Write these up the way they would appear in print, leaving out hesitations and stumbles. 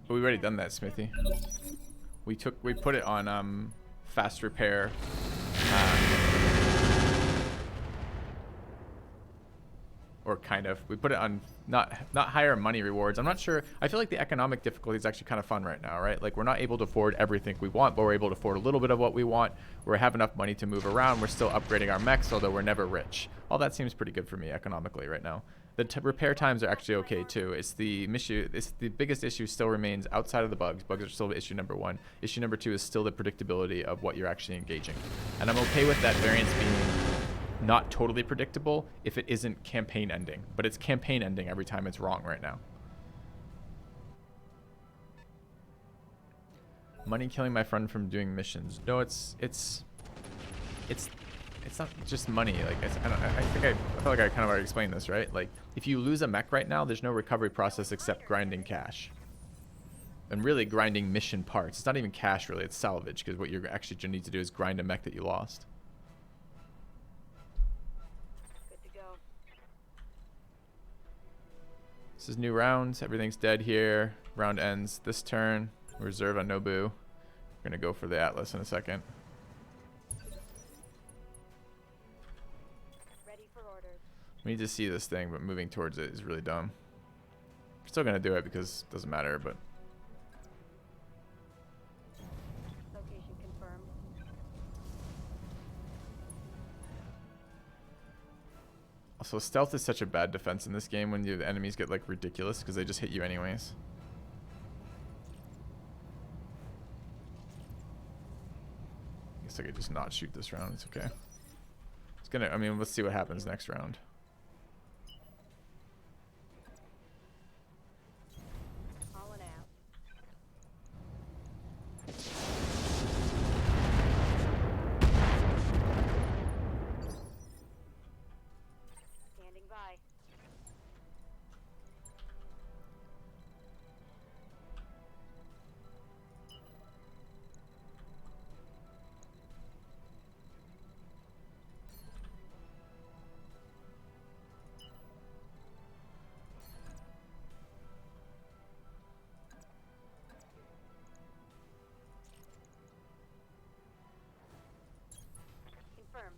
But we've already done that, Smithy. We put it on fast repair. Or kind of. We put it on not higher money rewards. I'm not sure. I feel like the economic difficulty is actually kind of fun right now, right? Like, we're not able to afford everything we want, but we're able to afford a little bit of what we want. We have enough money to move around. We're still upgrading our mechs, although we're never rich. All that seems pretty good for me economically right now. The repair times are actually okay too. It's the biggest issue still remains outside of the bugs. Bugs are still issue number one. Issue number two is still the predictability of what you're actually engaging. And I'm okay with that variance being not totally predictable if it isn't campaign ending, but it's campaign ending every time it's wrong right now. Money killing my friend from doing missions. No, it's not just money. Like, I feel like I kind of already explained this, right? Like, if you lose a mech right now, there's no recovery process except grinding cash. And really grinding mission parts. It's not even cash really, it's salvage, because what you're actually going to need to do is grind a mech that you lost. This is new rounds. Everything's dead here. Round ends this turn. Reserve on Nobu. We're gonna go for the Atlas in a second. Ready for orders. We need to see this thing, but moving towards it is really dumb. We're still gonna do it because it doesn't matter, but Location confirmed. also stealth is such a bad defense in this game when the enemies get like ridiculous because they just hit you anyways. I guess I could just not shoot this round. It's okay. It's gonna. I mean, let's see what happens next round. Hauling out. Standing by. Confirmed.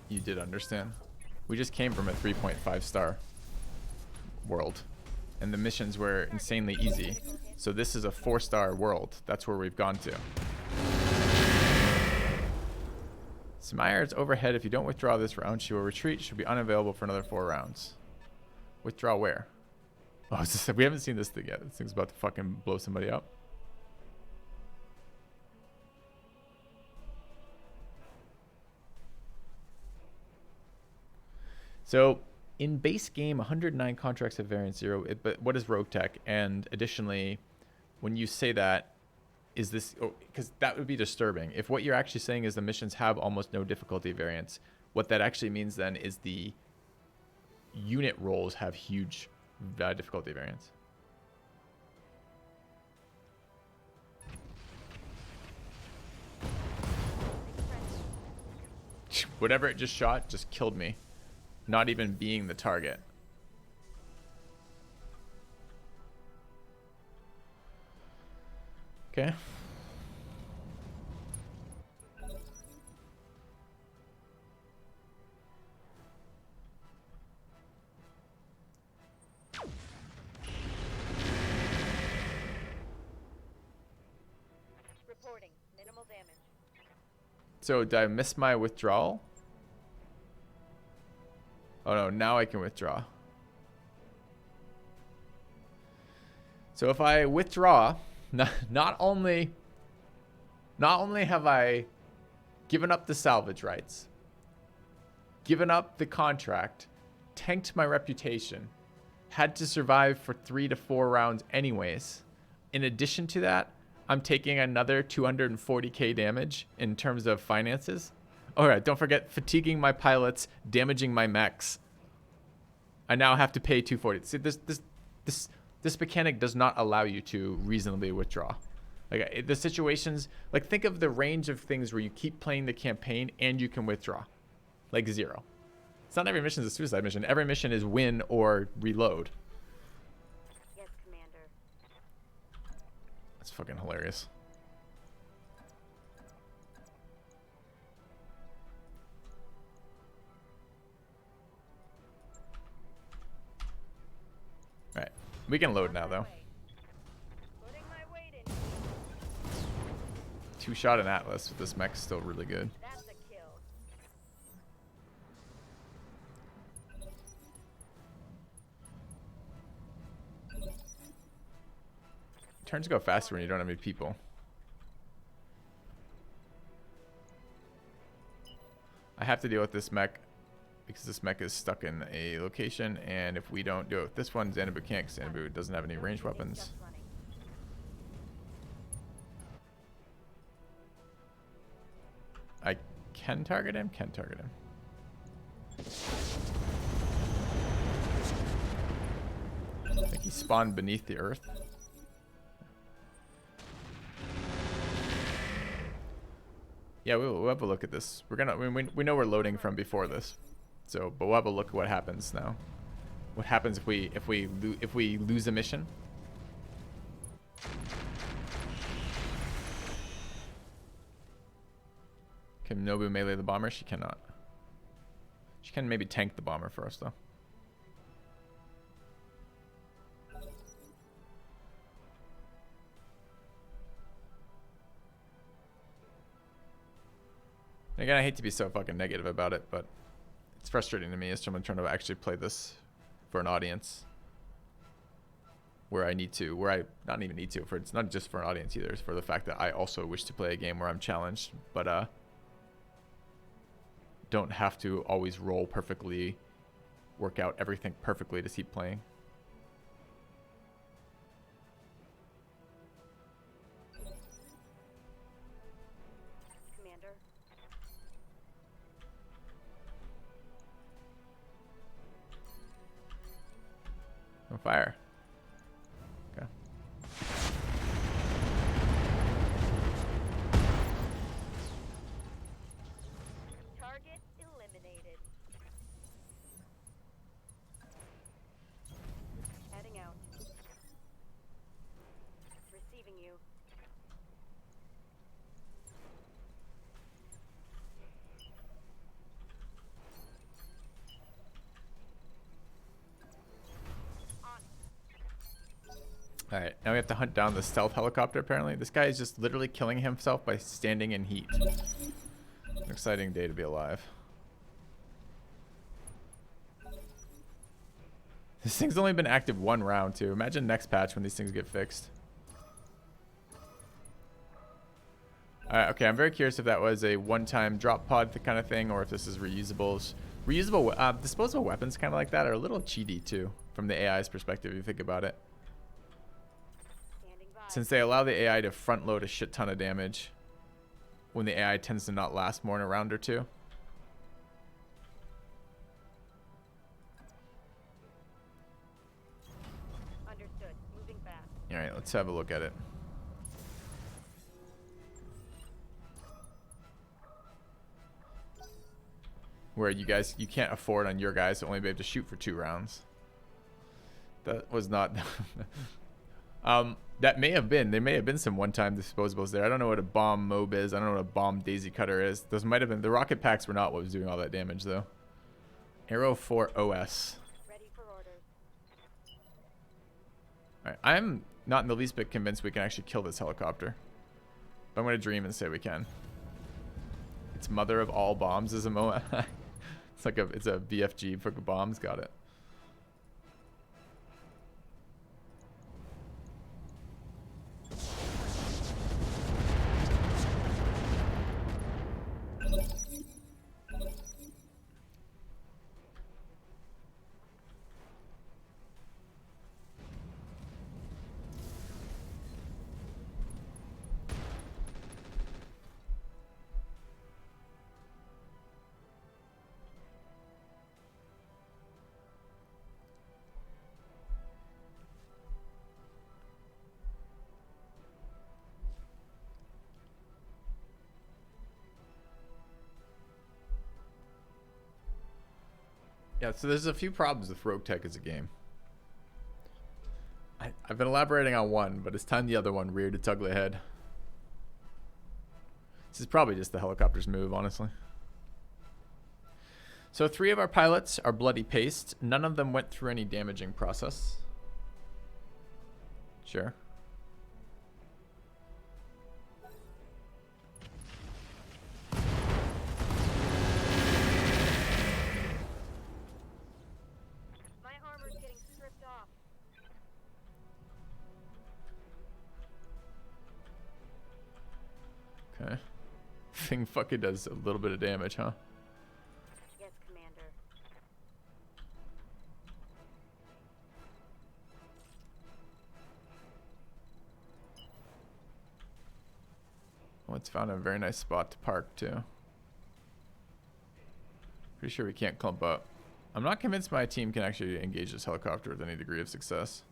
You did understand. We just came from a 3.5 star world, and the missions were insanely easy. So this is a 4-star world. That's where we've gone to. Smire is overhead. If you don't withdraw this round, she will retreat. She'll be unavailable for another 4 rounds. Withdraw where? Oh, it's just, we haven't seen this thing yet. This thing's about to fucking blow somebody up. So in base game, 109 contracts have variance 0. But what is Roguetech? And additionally, when you say that, is this, because that would be disturbing. If what you're actually saying is the missions have almost no difficulty variance, what that actually means then is the unit roles have huge difficulty variance. Whatever it just shot just killed me. Not even being the target. Okay. Reporting. Minimal damage. So did I miss my withdrawal? Oh no, now I can withdraw. So if I withdraw, not only have I given up the salvage rights, given up the contract, tanked my reputation, had to survive for 3 to 4 rounds anyways. In addition to that, I'm taking another 240k damage in terms of finances. All right, don't forget fatiguing my pilots, damaging my mechs. I now have to pay 240. See, this mechanic does not allow you to reasonably withdraw. Like the situations, like think of the range of things where you keep playing the campaign and you can withdraw, like 0. It's not every mission is a suicide mission. Every mission is win or reload. Yes, Commander. That's fucking hilarious. All right, we can load now though. Putting my weight in. Two-shot and Atlas with this mech is still really good. That's a kill. Turns go faster when you don't have any people. I have to deal with this mech because this mech is stuck in a location, and if we don't do it with this one, Xanadu can't, because Xanadu doesn't have any ranged weapons. Just running. I can target him, can target him. I think he spawned beneath the earth. Yeah, we'll have a look at this. We're gonna. We know we're loading from before this, so but we'll have a look at what happens now. What happens if we lose a mission? Can Nobu melee the bomber? She cannot. She can maybe tank the bomber for us though. Again, I hate to be so fucking negative about it, but it's frustrating to me as someone trying to actually play this for an audience where I need to, where I not even need to, for it's not just for an audience either, it's for the fact that I also wish to play a game where I'm challenged, but don't have to always roll perfectly, work out everything perfectly to keep playing. Commander. On fire. Okay. Target eliminated. Heading out. Receiving you. Alright, now we have to hunt down the stealth helicopter apparently. This guy is just literally killing himself by standing in heat. An exciting day to be alive. This thing's only been active one round too. Imagine next patch when these things get fixed. Alright, okay, I'm very curious if that was a one-time drop pod kind of thing or if this is reusables. Reusable, disposable weapons kind of like that are a little cheaty too from the AI's perspective if you think about it. Standing by. Since they allow the AI to front load a shit ton of damage when the AI tends to not last more than a round or two. Understood. Moving fast. Alright, let's have a look at it. Where you can't afford on your guys to only be able to shoot for 2 rounds. That was not... that may have been, there may have been some one-time disposables there. I don't know what a bomb mob is. I don't know what a bomb daisy cutter is. Those might have been, the rocket packs were not what was doing all that damage though. Arrow 4 OS. Ready for orders. Alright, I'm not in the least bit convinced we can actually kill this helicopter. But I'm going to dream and say we can. It's mother of all bombs is a MOA. It's a VFG for bombs, got it. Yeah, so there's a few problems with Roguetech as a game. I've been elaborating on one, but it's time the other one reared its ugly head. This is probably just the helicopter's move, honestly. So 3 of our pilots are bloody paste. None of them went through any damaging process. Sure. My armor's getting stripped off. Okay. Thing fucking does a little bit of damage, huh? Yes, Commander. Oh, it's found a very nice spot to park, too. Pretty sure we can't clump up. I'm not convinced my team can actually engage this helicopter with any degree of success.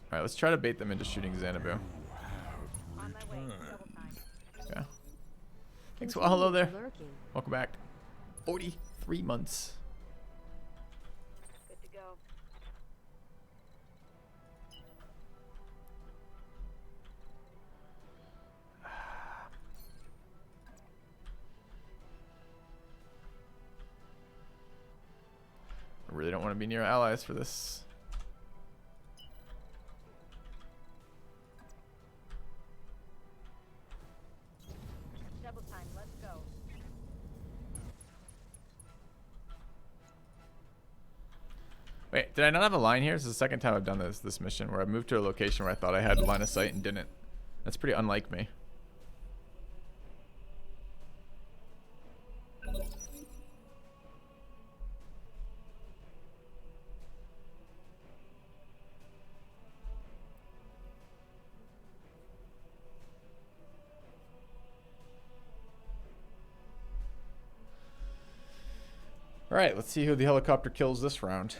Alright, let's try to bait them into shooting Xanadu. On my way. Double time. Yeah. Thanks. Well, hello there. Lurking. Welcome back. 43 months. Good to go. I really don't want to be near allies for this. Double time. Let's go. Wait, did I not have a line here? This is the second time I've done this mission where I moved to a location where I thought I had line of sight and didn't. That's pretty unlike me. All right, let's see who the helicopter kills this round.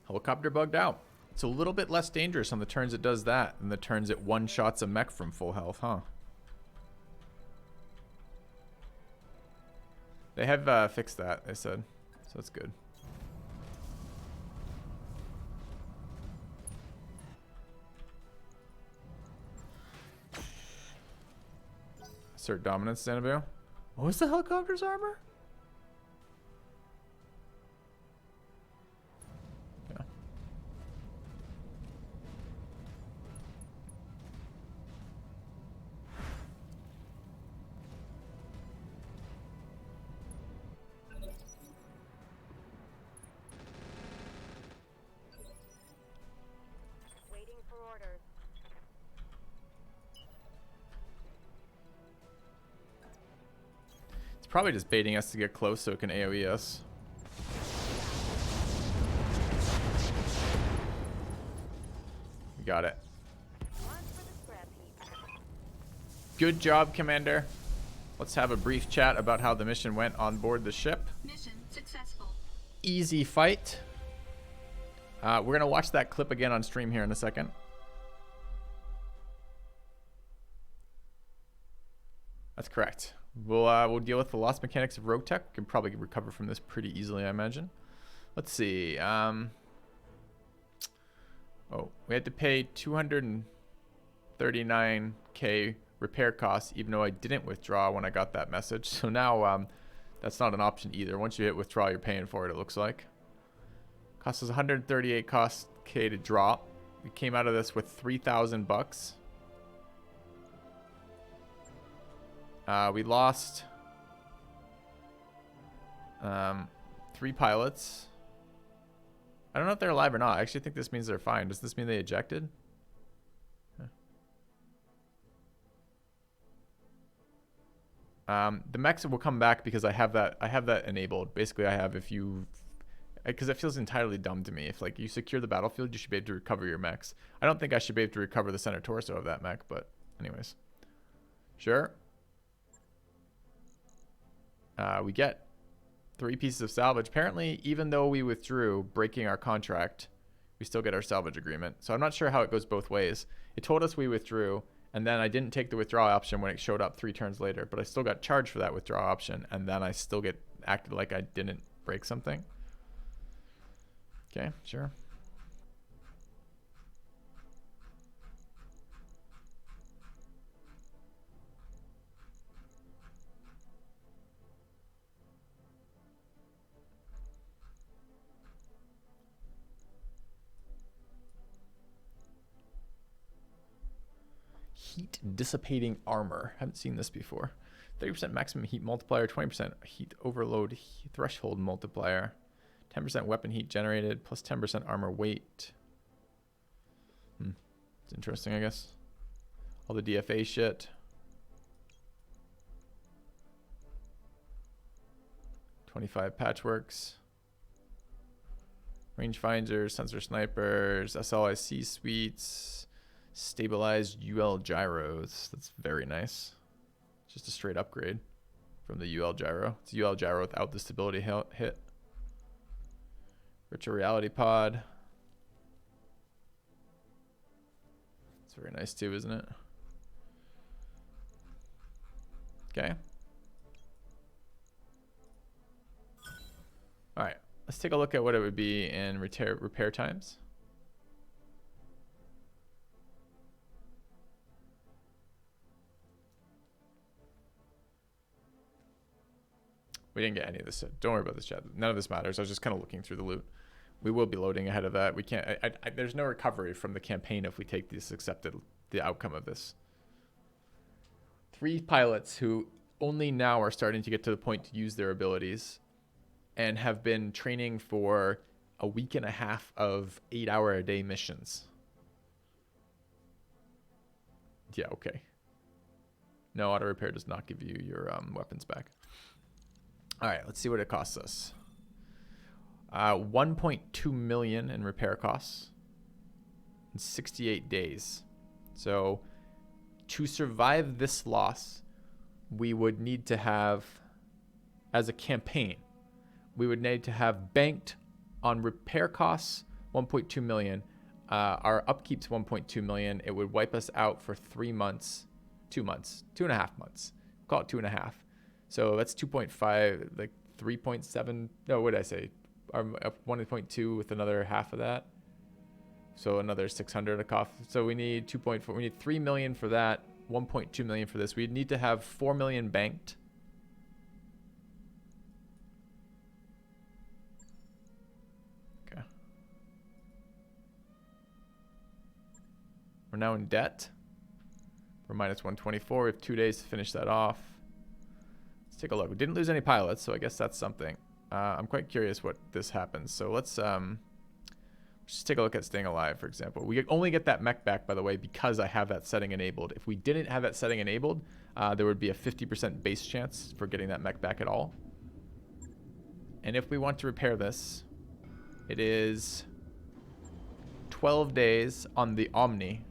Helicopter bugged out. It's a little bit less dangerous on the turns it does that than the turns it one-shots a mech from full health, huh? They have fixed that, they said. So that's good. Assert dominance, Xanadu. What was the helicopter's armor? Yeah. Waiting for orders. It's probably just baiting us to get close so it can AoE us. We got it. On for the scrap heap. Good job, Commander. Let's have a brief chat about how the mission went on board the ship. Mission successful. Easy fight. We're going to watch that clip again on stream here in a second. That's correct. We'll deal with the lost mechanics of Roguetech. We can probably recover from this pretty easily, I imagine. Let's see. Oh, we had to pay 239k repair costs, even though I didn't withdraw when I got that message. So now that's not an option either. Once you hit withdraw, you're paying for it, it looks like. Cost us 138 k to drop. We came out of this with 3,000 bucks. We lost 3 pilots. I don't know if they're alive or not. I actually think this means they're fine. Does this mean they ejected? The mechs will come back because I have that enabled. Basically, I have because it feels entirely dumb to me. If like you secure the battlefield, you should be able to recover your mechs. I don't think I should be able to recover the center torso of that mech, but anyways. Sure. We get 3 pieces of salvage. Apparently, even though we withdrew, breaking our contract, we still get our salvage agreement. So I'm not sure how it goes both ways. It told us we withdrew, and then I didn't take the withdrawal option when it showed up 3 turns later, but I still got charged for that withdrawal option, and then I still get acted like I didn't break something. Okay, sure. Heat dissipating armor. Haven't seen this before. 30% maximum heat multiplier, 20% heat overload threshold multiplier, 10% weapon heat generated, plus 10% armor weight. It's interesting, I guess. All the DFA shit. 25 patchworks. Rangefinders, sensor snipers, SLIC suites, stabilized UL gyros. That's very nice. Just a straight upgrade from the UL gyro. It's UL gyro without the stability hit. Virtual reality pod. It's very nice too, isn't it? Okay. All right, let's take a look at what it would be in repair times. We didn't get any of this. Don't worry about this, chat. None of this matters. I was just kind of looking through the loot. We will be loading ahead of that. We can't. There's no recovery from the campaign if we take this accepted the outcome of this. 3 pilots who only now are starting to get to the point to use their abilities, and have been training for a week and a half of 8-hour-a-day missions. Yeah. Okay. No, auto repair does not give you your weapons back. All right, let's see what it costs us. 1.2 million in repair costs in 68 days. So to survive this loss, we would need to have, as a campaign, we would need to have banked on repair costs 1.2 million. Our upkeep's 1.2 million. It would wipe us out for 3 months, 2 months, 2.5 months. Call it 2.5. So that's 2.5, like 3.7. No, what did I say? 1.2 with another half of that. So another 600 a cough. So we need 2.4. We need 3 million for that. 1.2 million for this. We'd need to have 4 million banked. Okay. We're now in debt. We're minus 124. We have 2 days to finish that off. Let's take a look. We didn't lose any pilots, so I guess that's something. I'm quite curious what this happens. So let's just take a look at staying alive, for example. We only get that mech back, by the way, because I have that setting enabled. If we didn't have that setting enabled, there would be a 50% base chance for getting that mech back at all. And if we want to repair this, it is 12 days on the Omni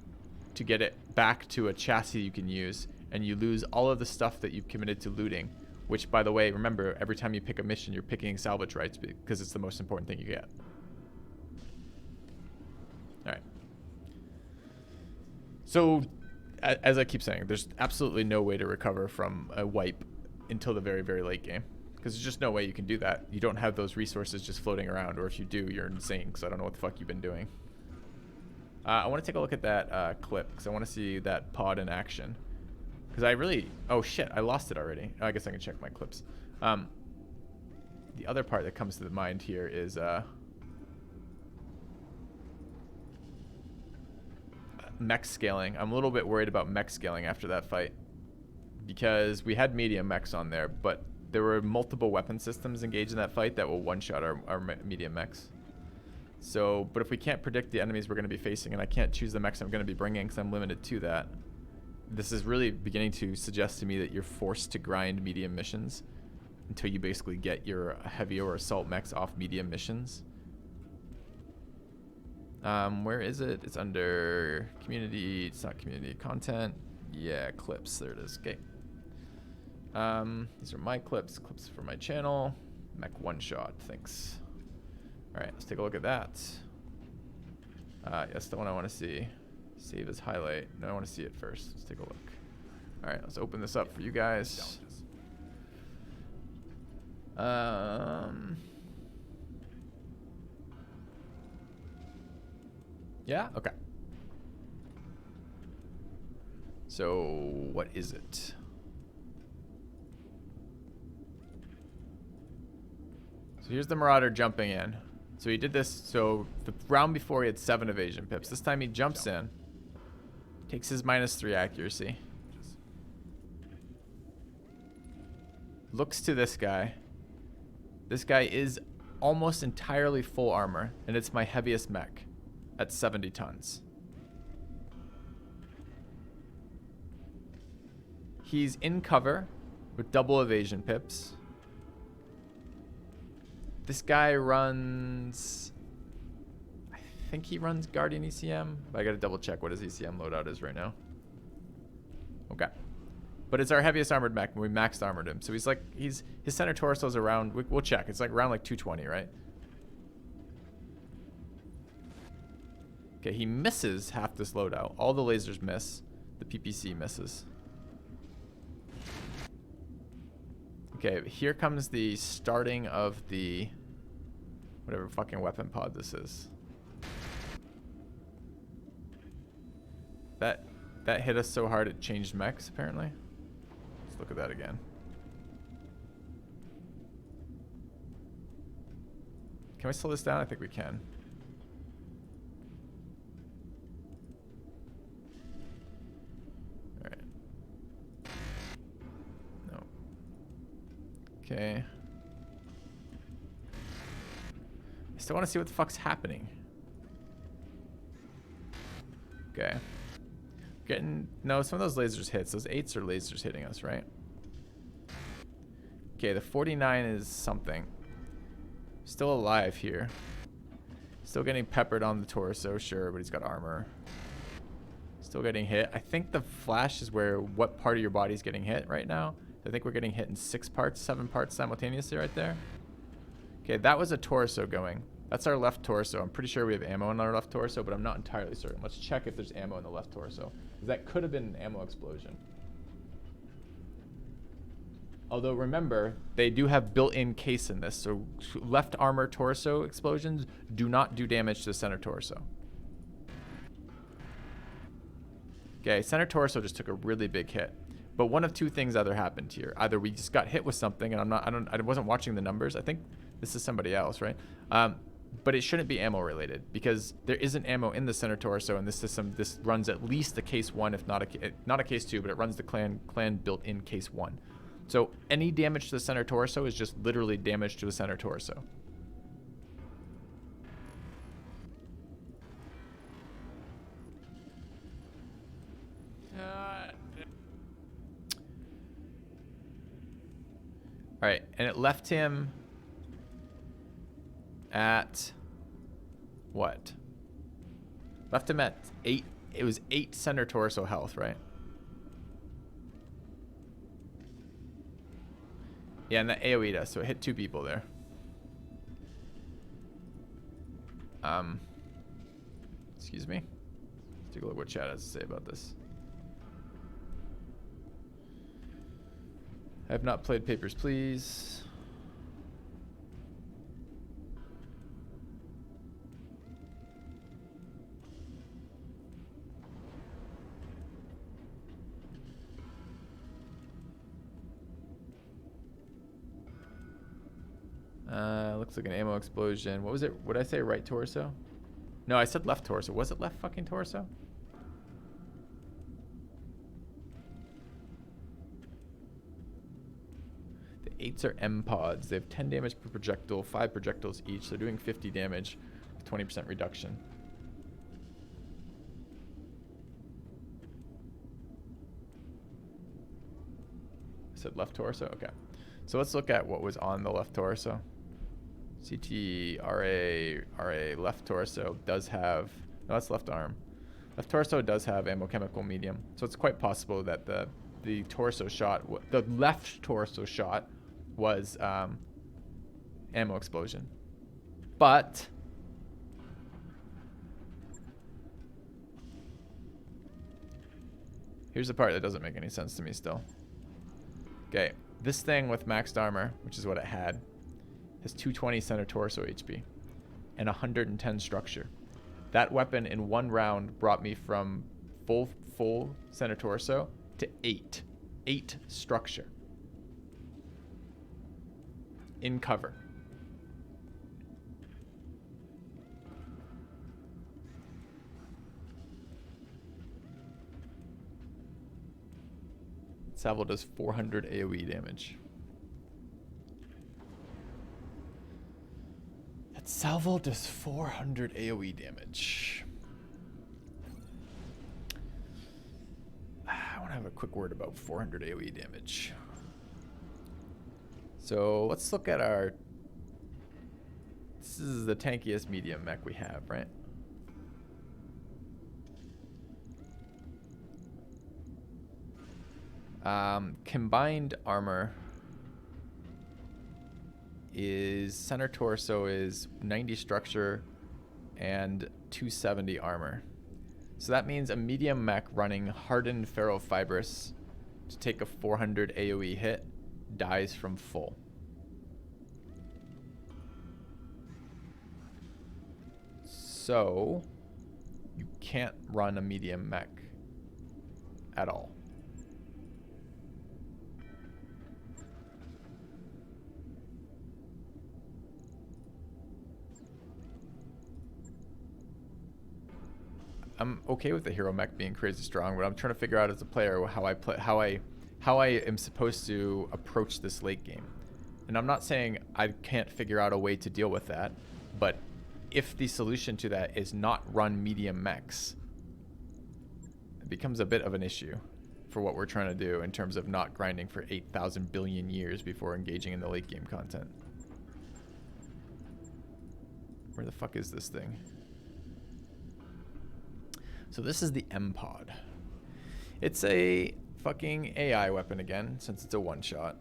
to get it back to a chassis you can use, and you lose all of the stuff that you've committed to looting. Which, by the way, remember, every time you pick a mission, you're picking salvage rights because it's the most important thing you get. All right. So, as I keep saying, there's absolutely no way to recover from a wipe until the very, very late game. Because there's just no way you can do that. You don't have those resources just floating around, or if you do, you're insane, because I don't know what the fuck you've been doing. I want to take a look at that clip, because I want to see that pod in action. Because I really... Oh, shit. I lost it already. I guess I can check my clips. The other part that comes to the mind here is... mech scaling. I'm a little bit worried about mech scaling after that fight. Because we had medium mechs on there, but there were multiple weapon systems engaged in that fight that will one-shot our medium mechs. So, but if we can't predict the enemies we're going to be facing, and I can't choose the mechs I'm going to be bringing because I'm limited to that... This is really beginning to suggest to me that you're forced to grind medium missions until you basically get your heavy or assault mechs off medium missions. Where is it? It's under community. It's not community content. Yeah, clips. There it is. Okay. These are my clips. Clips for my channel. Mech one shot, thanks. Alright, let's take a look at that. That's the one I want to see. Save as highlight. No, I want to see it first. Let's take a look. Alright, let's open this up for you guys. Yeah? Okay. So, what is it? So here's the Marauder jumping in. So he did this, so the round before he had 7 evasion pips. This time he jumps in. Takes his -3 accuracy. Looks to this guy. This guy is almost entirely full armor, and it's my heaviest mech at 70 tons. He's in cover with double evasion pips. This guy runs... I think he runs Guardian ECM, but I gotta double check what his ECM loadout is right now. Okay. But it's our heaviest armored mech, and we maxed armored him. So he's like, his center torso's around, we'll check. It's like around like 220, right? Okay, he misses half this loadout. All the lasers miss. The PPC misses. Okay, here comes the starting of the whatever fucking weapon pod this is. That hit us so hard it changed mechs, apparently. Let's look at that again. Can we slow this down? I think we can. Alright. No. Okay. I still want to see what the fuck's happening. Okay. Getting... No, some of those lasers hits. Those 8s are lasers hitting us, right? Okay, the 49 is something. Still alive here. Still getting peppered on the torso, sure, but he's got armor. Still getting hit. I think the flash is where what part of your body's getting hit right now. I think we're getting hit in 6 parts, 7 parts simultaneously right there. Okay, that was a torso going. That's our left torso. I'm pretty sure we have ammo in our left torso, but I'm not entirely certain. Let's check if there's ammo in the left torso. That could have been an ammo explosion. Although remember, they do have built-in case in this, so left armor torso explosions do not do damage to the center torso. Okay, center torso just took a really big hit. But one of two things either happened here. Either we just got hit with something, and I wasn't watching the numbers. I think this is somebody else, right? But it shouldn't be ammo related because there isn't ammo in the center torso, and this system runs at least a case 1, if not a case 2, but it runs the clan built-in case 1. So any damage to the center torso is just literally damage to the center torso. All right, and it left him at what? Left him at 8. It was 8 center torso health, right? Yeah, and that AoE'd us, so it hit 2 people there. Excuse me. Let's take a look what chat has to say about this. I have not played Papers, Please. Looks like an ammo explosion. What was it? What did I say? Right torso? No, I said left torso. Was it left fucking torso? The 8s are M pods. They have 10 damage per projectile, 5 projectiles each. They're doing 50 damage with 20% reduction. I said left torso? Okay. So let's look at what was on the left torso. CT, RA, left torso does have... No, that's left arm. Left torso does have ammo chemical medium. So it's quite possible that the torso shot... The left torso shot was ammo explosion. But here's the part that doesn't make any sense to me still. Okay, this thing with maxed armor, which is what it had, has 220 center torso HP and 110 structure. That weapon in one round brought me from full center torso to 8 structure in cover. Salvo does 400 AoE damage. That salvo does 400 AoE damage. I want to have a quick word about 400 AoE damage. So let's look at our... This is the tankiest medium mech we have, right? Combined armor is center torso is 90 structure and 270 armor. So that means a medium mech running hardened ferrofibrous to take a 400 AoE hit dies from full. So you can't run a medium mech at all. I'm okay with the hero mech being crazy strong, but I'm trying to figure out as a player how I am supposed to approach this late game. And I'm not saying I can't figure out a way to deal with that, but if the solution to that is not run medium mechs, it becomes a bit of an issue for what we're trying to do in terms of not grinding for 8,000 billion years before engaging in the late game content. Where the fuck is this thing? So this is the M-Pod. It's a fucking AI weapon again, since it's a one-shot.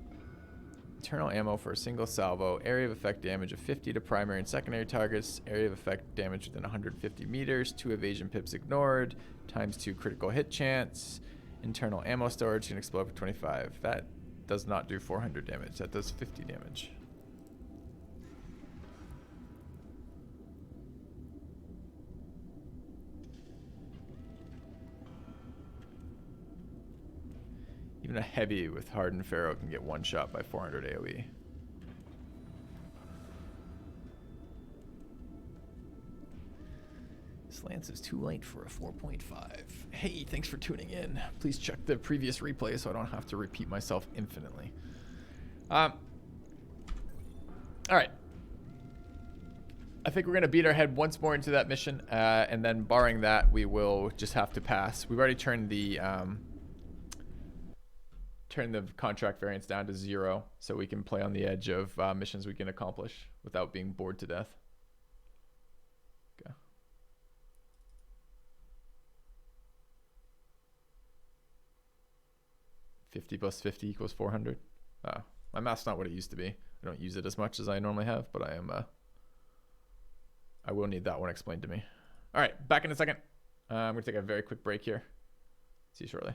Internal ammo for a single salvo. Area of effect damage of 50 to primary and secondary targets. Area of effect damage within 150 meters. 2 evasion pips ignored. ×2 critical hit chance. Internal ammo storage can explode for 25. That does not do 400 damage. That does 50 damage. Even a heavy with hardened ferro can get one shot by 400 AoE. This lance is too light for a 4.5. Hey, thanks for tuning in. Please check the previous replay so I don't have to repeat myself infinitely. All right. I think we're going to beat our head once more into that mission, and then barring that, we will just have to pass. We've already turned the contract variance down to 0, so we can play on the edge of missions we can accomplish without being bored to death. Okay. $50 plus 50 equals 400. My math's not what it used to be. I don't use it as much as I normally have, but I will need that one explained to me. All right, back in a second. I'm going to take a very quick break here. See you shortly.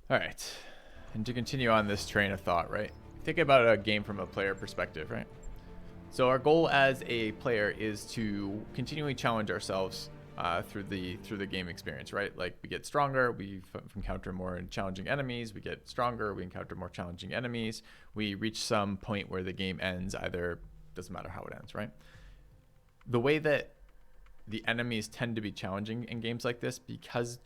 All right. And to continue on this train of thought, right? Think about a game from a player perspective, right? So our goal as a player is to continually challenge ourselves through the game experience, right? Like we get stronger, we encounter more challenging enemies, we get stronger, we encounter more challenging enemies, we reach some point where the game ends, either doesn't matter how it ends, right? The way that the enemies tend to be challenging in games like this, because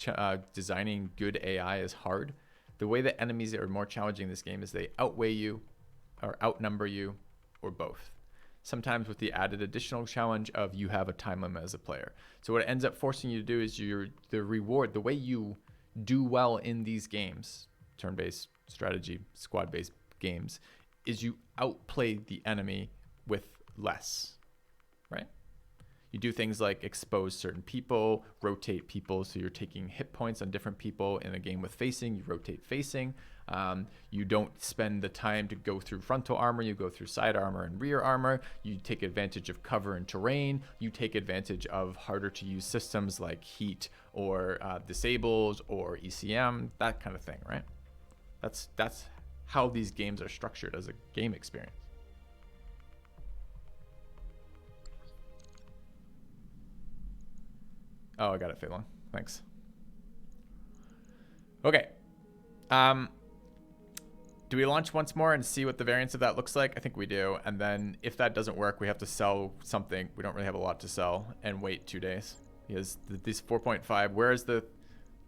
designing good AI is hard, the way that enemies are more challenging in this game is they outweigh you or outnumber you or both. Sometimes with the added additional challenge of you have a time limit as a player. So what it ends up forcing you to do is the reward, the way you do well in these games, turn-based strategy, squad-based games, is you outplay the enemy with less, right? You do things like expose certain people, rotate people, so you're taking hit points on different people. In a game with facing, you rotate facing. You don't spend the time to go through frontal armor, you go through side armor and rear armor. You take advantage of cover and terrain. You take advantage of harder to use systems like heat or disables or ECM, that kind of thing, right? That's how these games are structured as a game experience. Oh, I got it, Feilong. Thanks. Okay. Do we launch once more and see what the variance of that looks like? I think we do. And then if that doesn't work, we have to sell something. We don't really have a lot to sell and wait 2 days. Because this 4.5, whereas the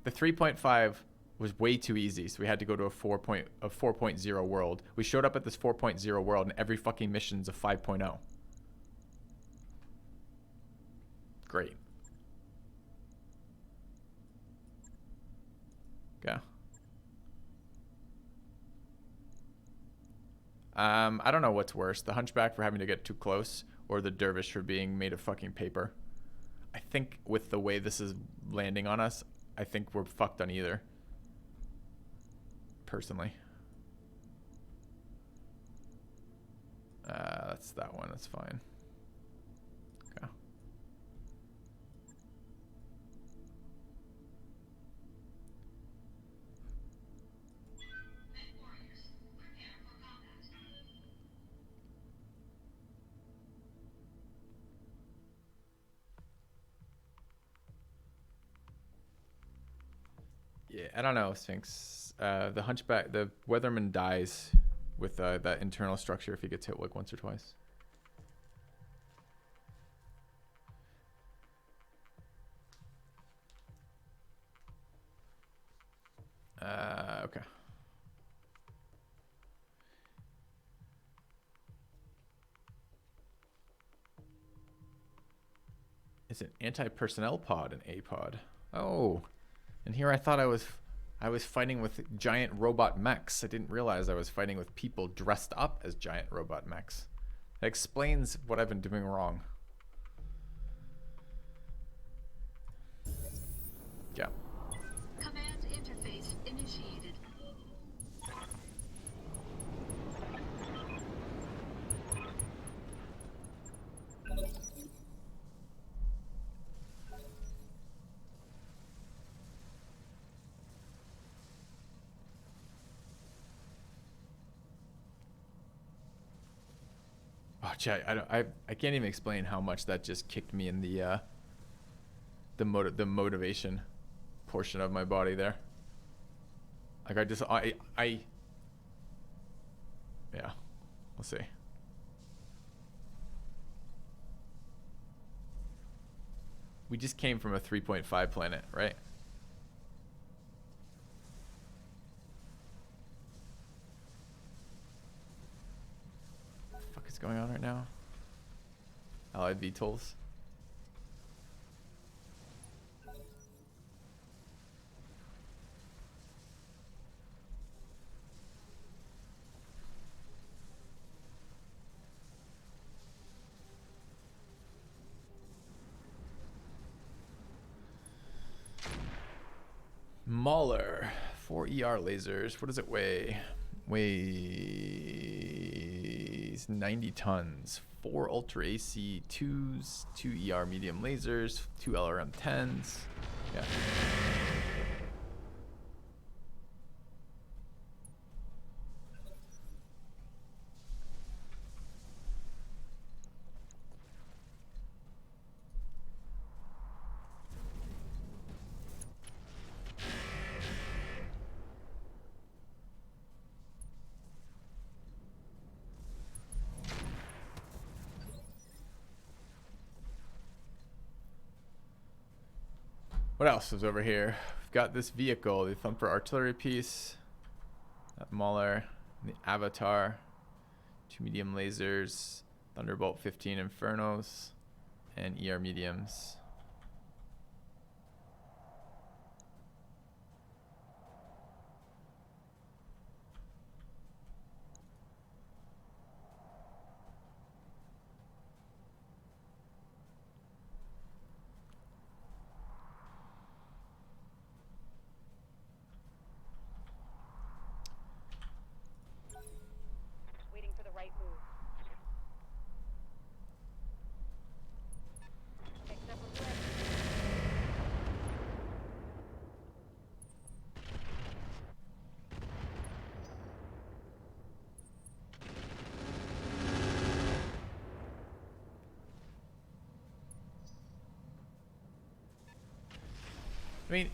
3.5 was way too easy. So we had to go to a 4.0 world. We showed up at this 4.0 world and every fucking mission's a 5.0. Great. Yeah. I don't know what's worse, the hunchback for having to get too close or the dervish for being made of fucking paper. I think with the way this is landing on us, I think we're fucked on either. Personally. That's that one, that's fine. Okay. Yeah, I don't know, Sphinx. The hunchback, the weatherman dies with that internal structure if he gets hit like once or twice. Okay. It's an anti-personnel pod, an A pod. Oh, and here I thought I was fighting with giant robot mechs. I didn't realize I was fighting with people dressed up as giant robot mechs. That explains what I've been doing wrong. Yeah. Command interface initiated. Oh, gee, I can't even explain how much that just kicked me in the motivation portion of my body there. Like yeah, we'll see. We just came from a 3.5 planet, right? What the fuck is going on right now? Allied VTOLs. Mauler, 4 ER lasers. What does it weigh? Weighs 90 tons. 4 Ultra AC 2s, 2 ER medium lasers, 2 LRM 10s. Yeah. What else is over here? We've got this vehicle, the Thumper artillery piece, that Mauler, the Avatar, 2 medium lasers, Thunderbolt 15 Infernos, and ER mediums. Waiting for the right move. Picked up a blip. I mean,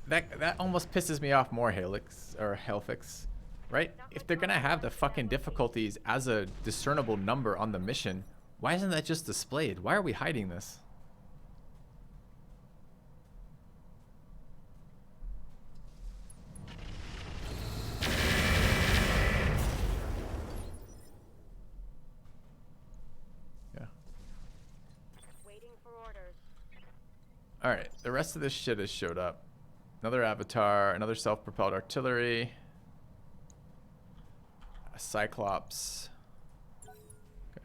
that almost pisses me off more, Helix or Helfix, right? If they're gonna have the fucking difficulties as a discernible number on the mission, why isn't that just displayed? Why are we hiding this? Yeah. Waiting for orders. All right, the rest of this shit has showed up. Another Avatar, another self-propelled artillery, a Cyclops. Okay.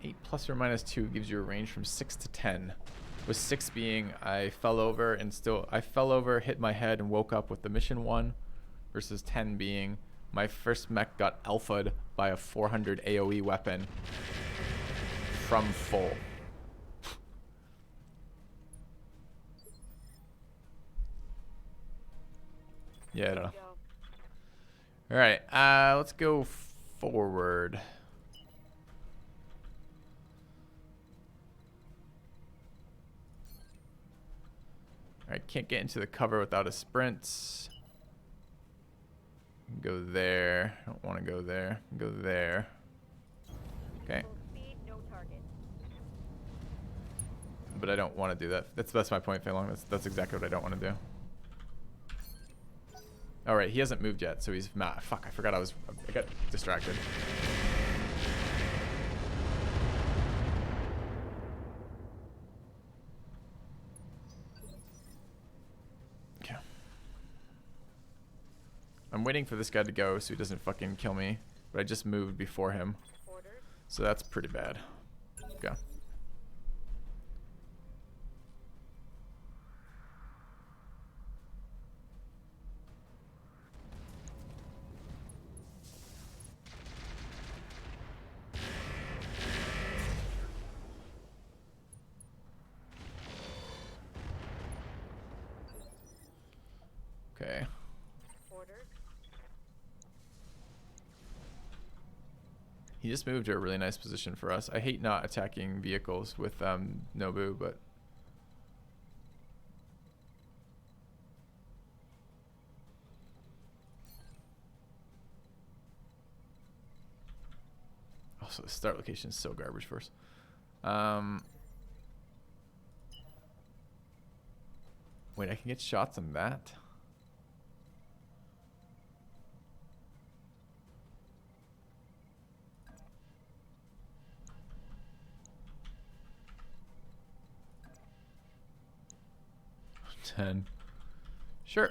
8 plus or minus 2 gives you a range from 6 to 10. With 6 being I fell over, hit my head, and woke up with the mission 1, versus 10 being my first mech got alpha'd by a 400 AoE weapon from full. Yeah, I don't know. Go. All right, let's go forward. All right, can't get into the cover without a sprint. Go there. I don't want to go there. Go there. Okay. Full speed, no target. But I don't want to do that. That's my point, Fei Long. That's exactly what I don't want to do. All right, he hasn't moved yet, so he's mad. Fuck, I forgot I got distracted. Okay. I'm waiting for this guy to go so he doesn't fucking kill me, but I just moved before him. Orders. So that's pretty bad. Okay. Okay. Orders. He just moved to a really nice position for us. I hate not attacking vehicles with Nobu, but also the start location is so garbage for us. Wait, I can get shots on that? Sure.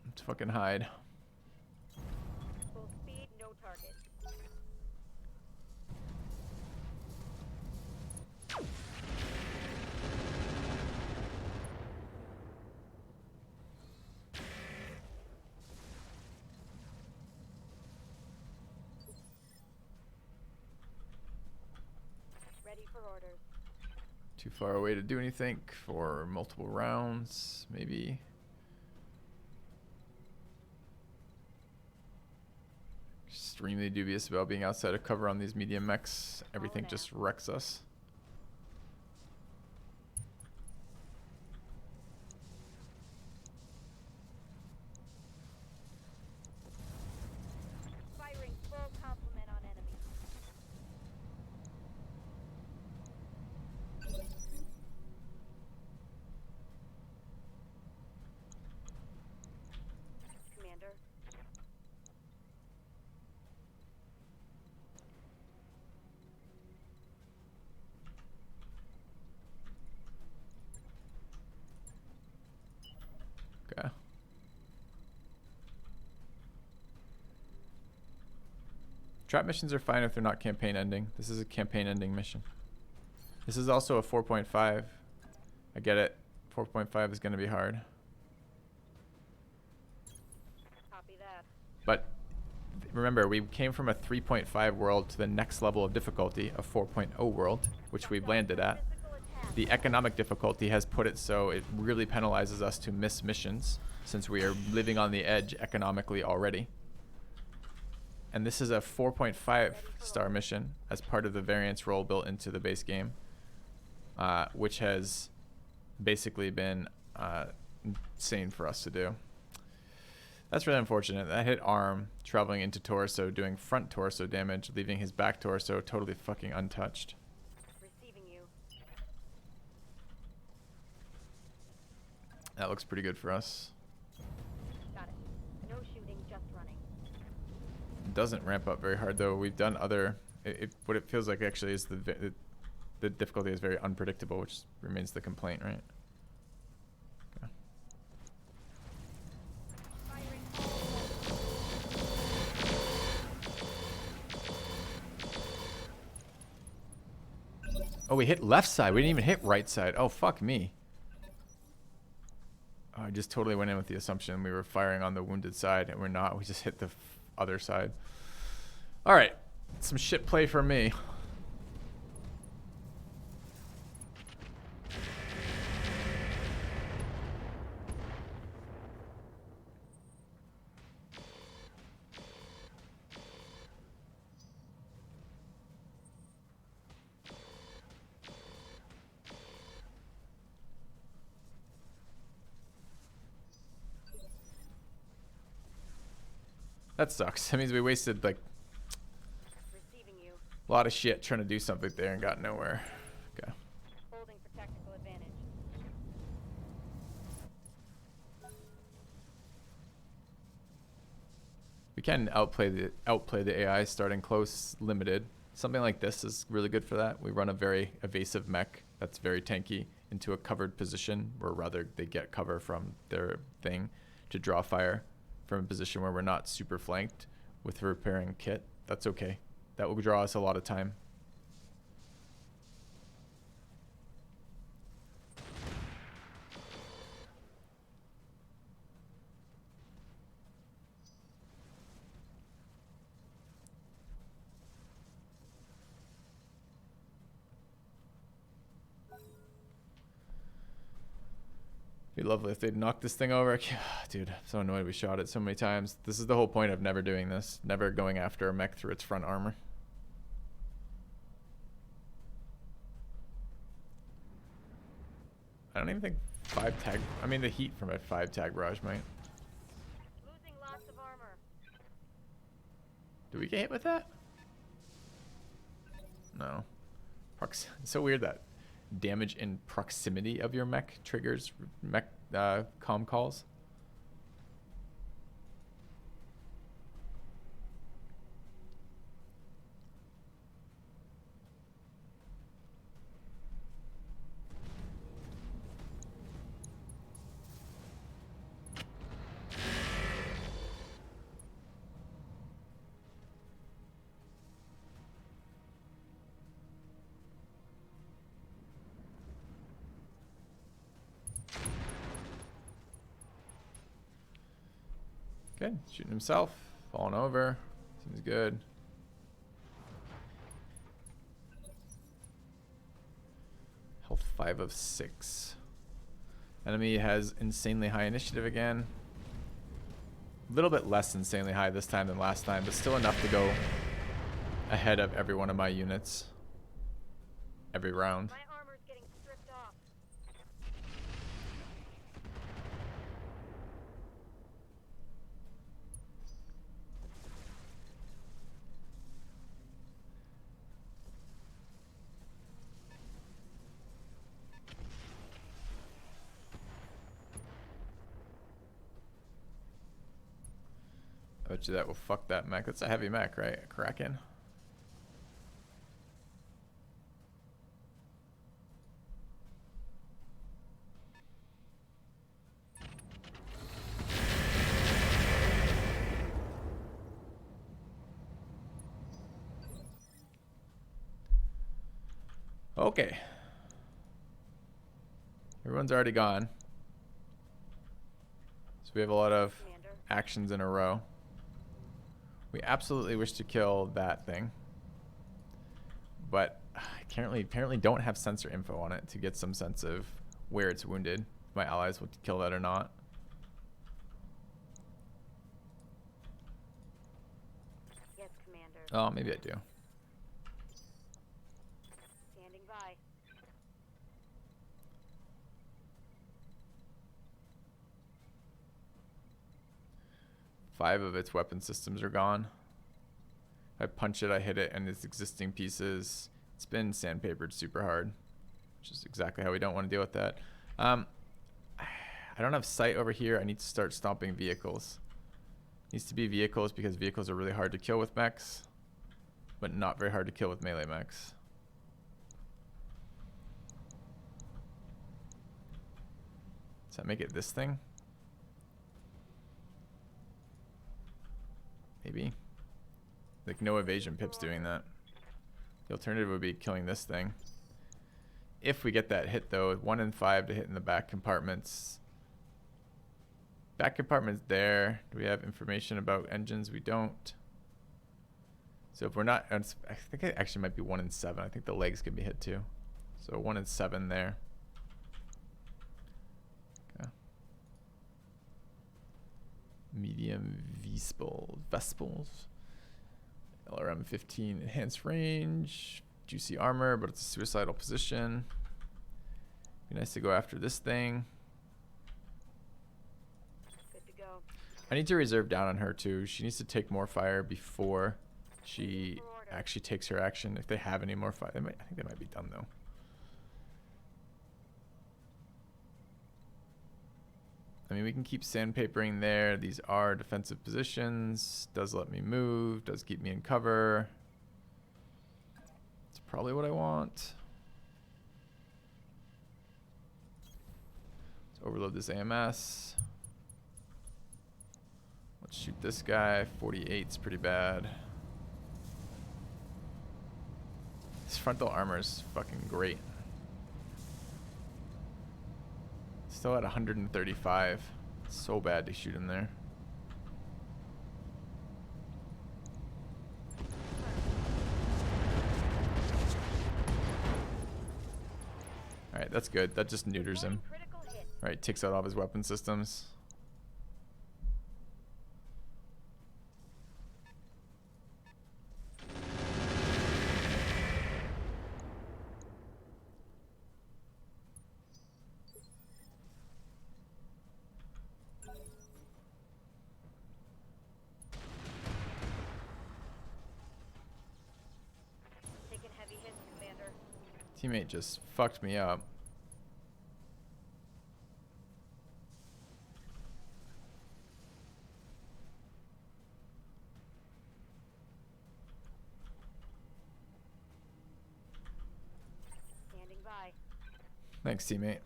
Let's fucking hide. Full speed, no target. Ready for orders. Too far away to do anything for multiple rounds, maybe. Extremely dubious about being outside of cover on these medium mechs. Everything just wrecks us. Trap missions are fine if they're not campaign ending. This is a campaign ending mission. This is also a 4.5. I get it. 4.5 is going to be hard. Copy that. But remember, we came from a 3.5 world to the next level of difficulty, a 4.0 world, which we've landed at. Physical attack. The economic difficulty has put it so it really penalizes us to miss missions, since we are living on the edge economically already. And this is a 4.5 star mission as part of the variance role built into the base game, which has basically been insane for us to do. That's really unfortunate. That hit arm, traveling into torso, doing front torso damage, leaving his back torso totally fucking untouched. Receiving you. That looks pretty good for us. Got it. No shooting, just running. It doesn't ramp up very hard though. We've done other. What it feels like actually is the difficulty is very unpredictable, which remains the complaint, right? Okay. Oh, we hit left side. We didn't even hit right side. Oh, fuck me. Oh, I just totally went in with the assumption we were firing on the wounded side, and we're not. We just hit the other side. All right. Some shit play for me. That sucks. That means we wasted like Receiving you. a lot of shit trying to do something there and got nowhere. Okay. Holding for tactical advantage. We can outplay the AI starting close limited. Something like this is really good for that. We run a very evasive mech that's very tanky into a covered position, or rather they get cover from their thing to draw fire from a position where we're not super flanked with repairing kit. That's okay. That will draw us a lot of time. Be lovely if they'd knock this thing over. Dude, I'm so annoyed we shot it so many times. This is the whole point of never doing this. Never going after a mech through its front armor. I don't even think 5 tag... I mean, the heat from a 5 tag barrage might... Losing lots of armor. Do we get hit with that? No. It's so weird that damage in proximity of your mech triggers mech comm calls. Good. Shooting himself. Falling over. Seems good. Health 5 of 6. Enemy has insanely high initiative again. A little bit less insanely high this time than last time, but still enough to go ahead of every one of my units. Every round. My armor's getting stripped off. I bet you that will fuck that mech. That's a heavy mech, right? A Kraken. Okay. Everyone's already gone. So we have a lot of Commander. actions in a row. We absolutely wish to kill that thing. But I apparently don't have sensor info on it to get some sense of where it's wounded. My allies will kill that or not. Yes, Commander. Oh, maybe I do. Standing by. Five of its weapon systems are gone. If I punch it, I hit it, and its existing pieces. It's been sandpapered super hard, which is exactly how we don't want to deal with that. I don't have sight over here. I need to start stomping vehicles. Needs to be vehicles because vehicles are really hard to kill with mechs, but not very hard to kill with melee mechs. Does that make it this thing? Maybe. Like no evasion pips doing that. The alternative would be killing this thing. If we get that hit though, 1 in 5 to hit in the back compartments. Back compartment's there. Do we have information about engines? We don't. So if we're not, I think it actually might be 1 in 7. I think the legs can be hit too. So 1 in 7 there. Okay. Medium Vespals. LRM 15 enhanced range. Juicy armor, but it's a suicidal position. Be nice to go after this thing. Good to go. I need to reserve down on her too. She needs to take more fire before she actually takes her action. If they have any more fire, I think they might be done though. I mean, we can keep sandpapering there. These are defensive positions. Does let me move. Does keep me in cover. It's probably what I want. Let's overload this AMS. Let's shoot this guy. 48's pretty bad. This frontal armor is fucking great. Still at 135. It's so bad to shoot him there. Alright, that's good. That just neuters him. Critical hit. Alright, takes out all of his weapon systems. Taking heavy hits, Commander. Teammate just fucked me up. Standing by. Thanks, teammate.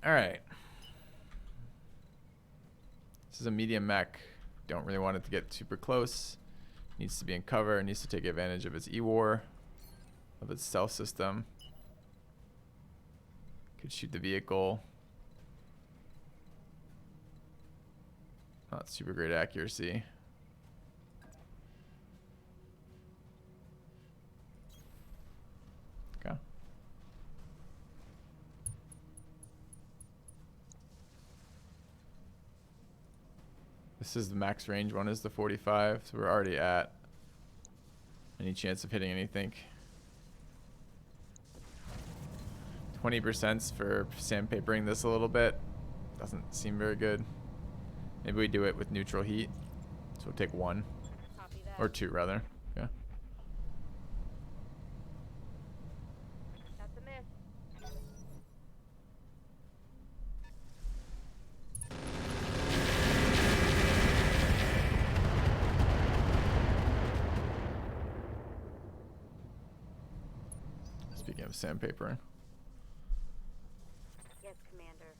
Alright. This is a medium mech. Don't really want it to get super close. Needs to be in cover. Needs to take advantage of its E-War. Of its stealth system. Could shoot the vehicle. Not super great accuracy. Okay. This is the max range one, is the 45, so we're already at any chance of hitting anything. 20% for sandpapering this a little bit. Doesn't seem very good. Maybe we do it with neutral heat. So we'll take 1. Copy that. Or 2 rather. Yeah. That's a miss. Speaking of sandpapering. Yes, Commander.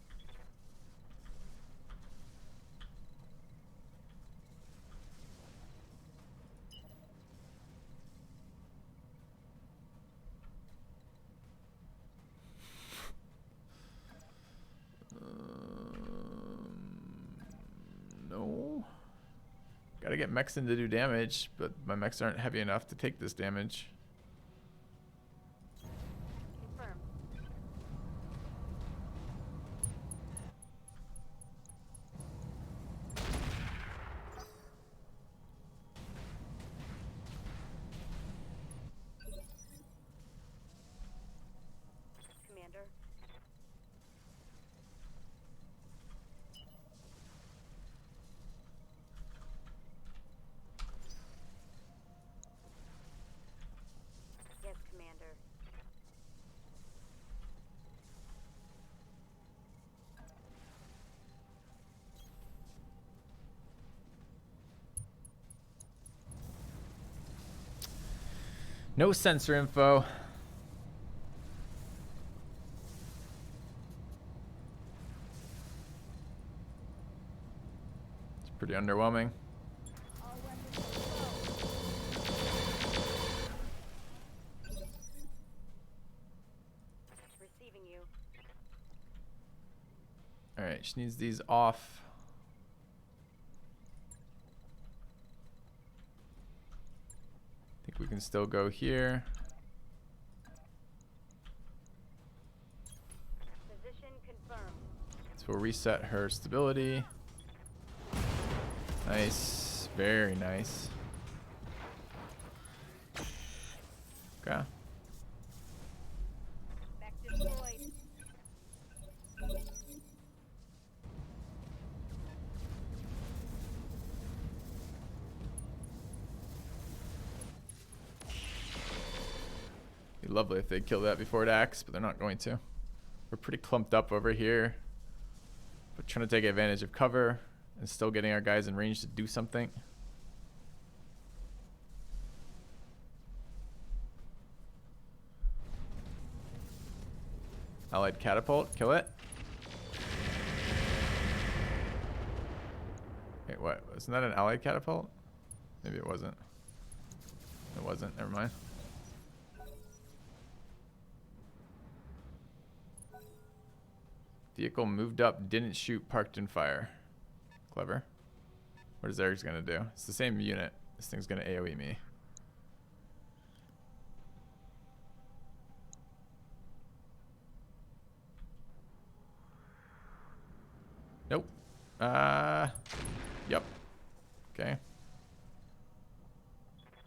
No. Gotta get mechs in to do damage, but my mechs aren't heavy enough to take this damage. Confirmed. Commander. Yes, Commander. No sensor info. It's pretty underwhelming. All weapons low. Receiving you. Alright, she needs these off. I think we can still go here. Position confirmed. So we'll reset her stability. Nice. Very nice. Okay. Back deployed. Be lovely if they kill that before it acts, but they're not going to. We're pretty clumped up over here, but trying to take advantage of cover and still getting our guys in range to do something. Allied catapult, kill it. Wait, what? Wasn't that an allied catapult? Maybe it wasn't. It wasn't, never mind. Vehicle moved up, didn't shoot, parked in fire. Clever. What is Eric's gonna do? It's the same unit. This thing's gonna AoE me. Nope. Yep. Okay.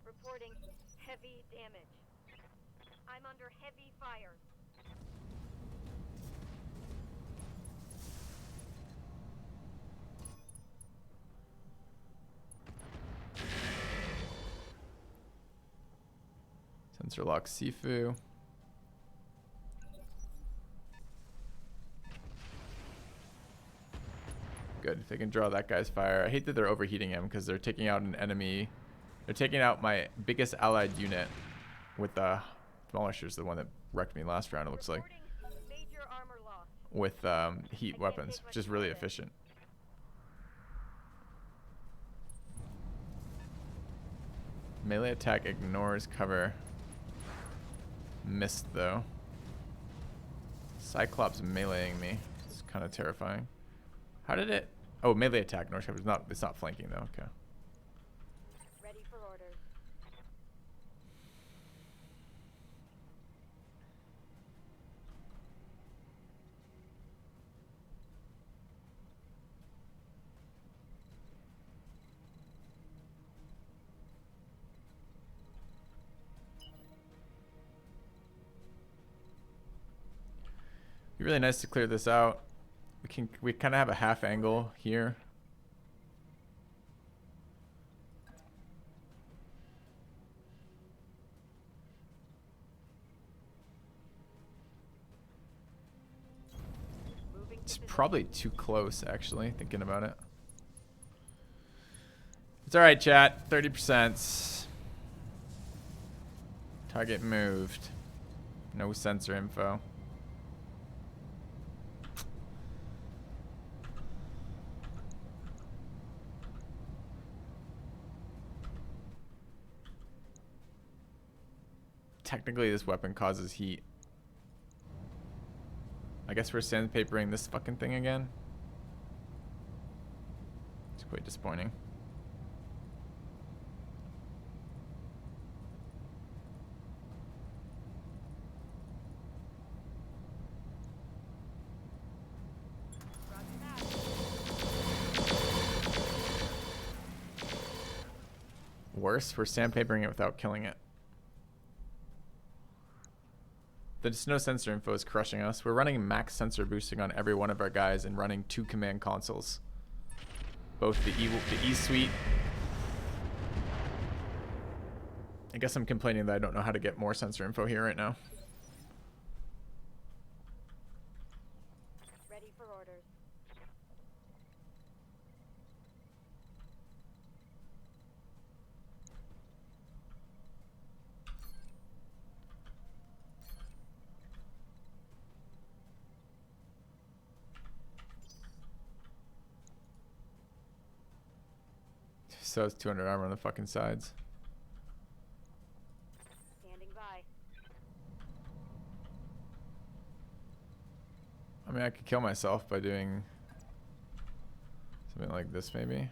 Reporting heavy damage. I'm under heavy fire. Sensor lock Sifu. Good. They can draw that guy's fire. I hate that they're overheating him because they're taking out an enemy. They're taking out my biggest allied unit with the Demolisher's the one that wrecked me last round, it looks like. Reporting major armor loss. With heat weapons, which is really efficient. Melee attack ignores cover. Missed though. Cyclops meleeing me. It's kind of terrifying. How did it? Oh, melee attack ignores cover. It's not flanking though. Okay. Ready for orders. Be really nice to clear this out. We kind of have a half angle here. Moving It's to probably too close, actually, thinking about it. It's all right, chat. 30%. Target moved. No sensor info. Technically, this weapon causes heat. I guess we're sandpapering this fucking thing again. It's quite disappointing. Worse, we're sandpapering it without killing it. The snow sensor info is crushing us. We're running max sensor boosting on every one of our guys and running 2 command consoles. Both the E suite. I guess I'm complaining that I don't know how to get more sensor info here right now. Ready for orders. So it's 200 armor on the fucking sides. Standing by. I mean, I could kill myself by doing something like this, maybe.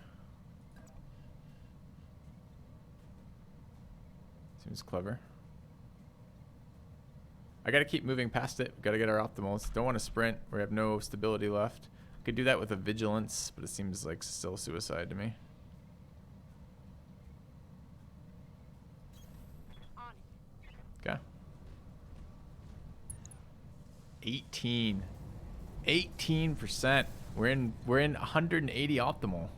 Seems clever. I gotta keep moving past it. Gotta get our optimals. Don't want to sprint. We have no stability left. Could do that with a vigilance, but it seems like still suicide to me. On it. Okay. 18. 18%. We're in 180 optimal.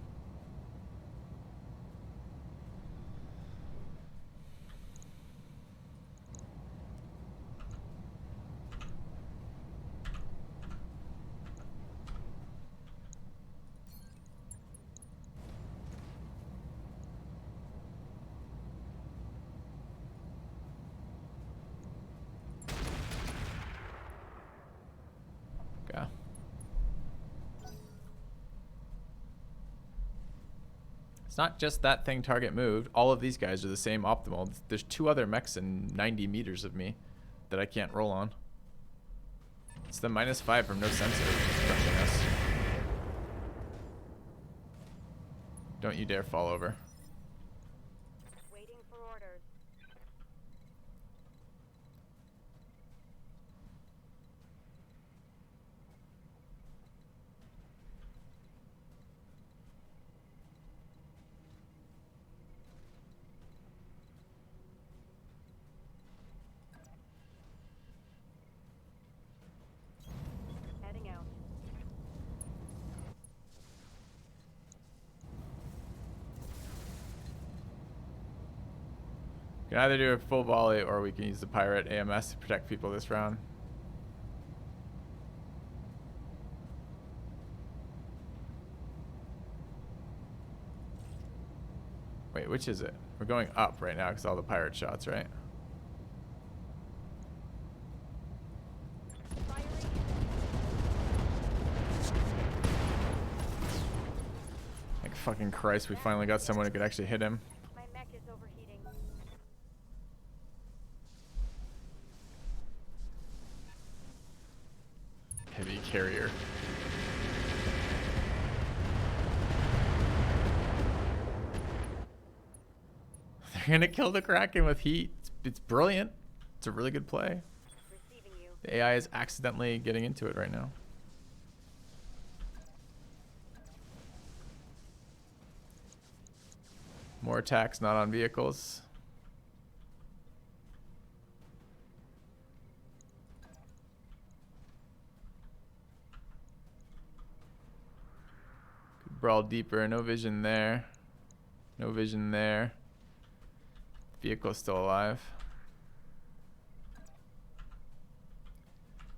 Okay. It's not just that thing target moved. All of these guys are the same optimal. There's 2 other mechs in 90 meters of me that I can't roll on. It's the -5 from no sensor, which is crushing us. Don't you dare fall over. Waiting for orders. Heading out. We can either do a full volley or we can use the pirate AMS to protect people this round. Wait, which is it? We're going up right now because all the pirate shots, right? Like fucking Christ, we finally got someone who could actually hit him. My mech is overheating. Heavy carrier. They're gonna kill the Kraken with heat. It's brilliant. It's a really good play. Receiving you. The AI is accidentally getting into it right now. More attacks, not on vehicles. Could brawl deeper. No vision there. No vision there. Vehicle's still alive.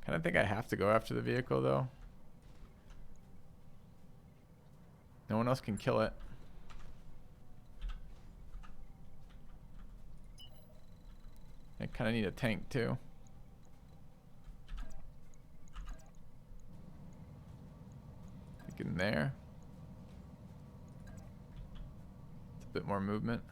Kind of think I have to go after the vehicle though. No one else can kill it. I kind of need a tank too. Like in there. It's a bit more movement.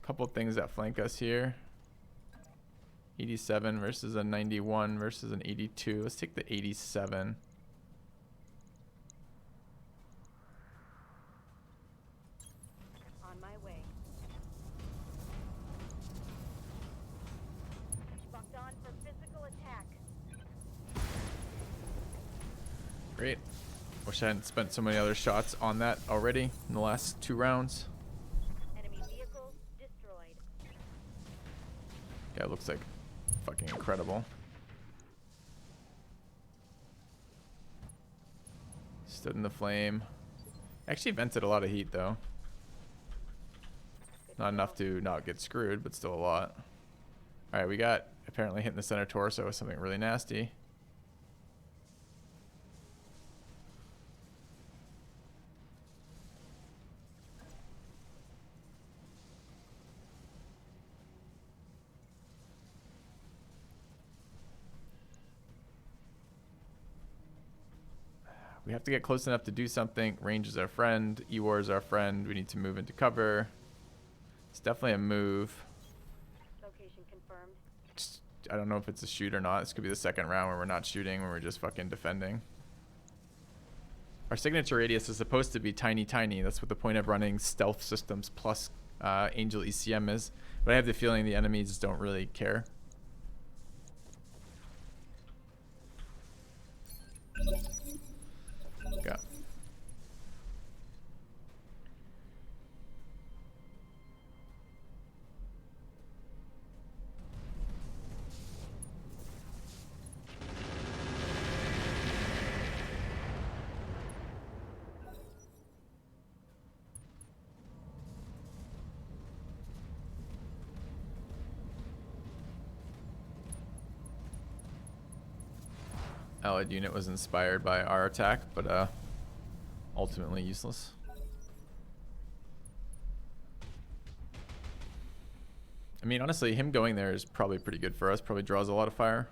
Couple things that flank us here. 87 versus a 91 versus an 82. Let's take the 87. On my way. Locked on for physical attack. Great. Wish I hadn't spent so many other shots on that already in the last 2 rounds. Enemy vehicle destroyed. Yeah, it looks like fucking incredible. Stood in the flame. Actually vented a lot of heat though. Not enough to not get screwed, but still a lot. Alright, we got apparently hitting the center torso with something really nasty. We have to get close enough to do something. Range is our friend. Ewar is our friend. We need to move into cover. It's definitely a move. Location confirmed. Just, I don't know if it's a shoot or not. This could be the second round where we're not shooting, where we're just fucking defending. Our signature radius is supposed to be tiny, tiny. That's what the point of running stealth systems plus Angel ECM is. But I have the feeling the enemies don't really care. Go. Allied unit was inspired by our attack, but ultimately useless. I mean, honestly, him going there is probably pretty good for us. Probably draws a lot of fire.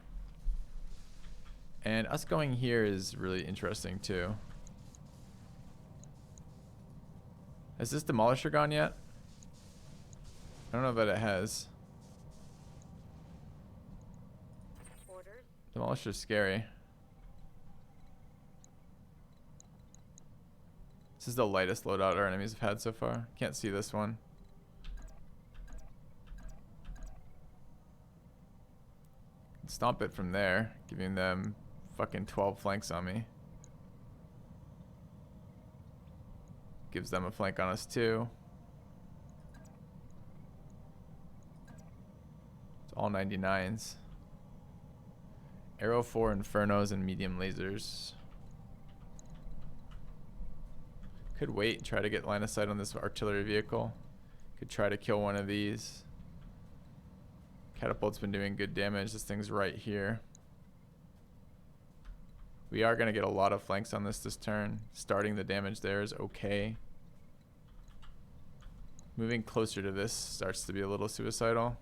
And us going here is really interesting too. Has this demolisher gone yet? I don't know that it has. Orders. Demolisher's scary. This is the lightest loadout our enemies have had so far. Can't see this one. Stomp it from there, giving them fucking 12 flanks on me. Gives them a flank on us too. It's all 99s. Arrow 4 Infernos and medium lasers. Could wait and try to get line of sight on this artillery vehicle. Could try to kill one of these. Catapult's been doing good damage. This thing's right here. We are going to get a lot of flanks on this turn. Starting the damage there is okay. Moving closer to this starts to be a little suicidal.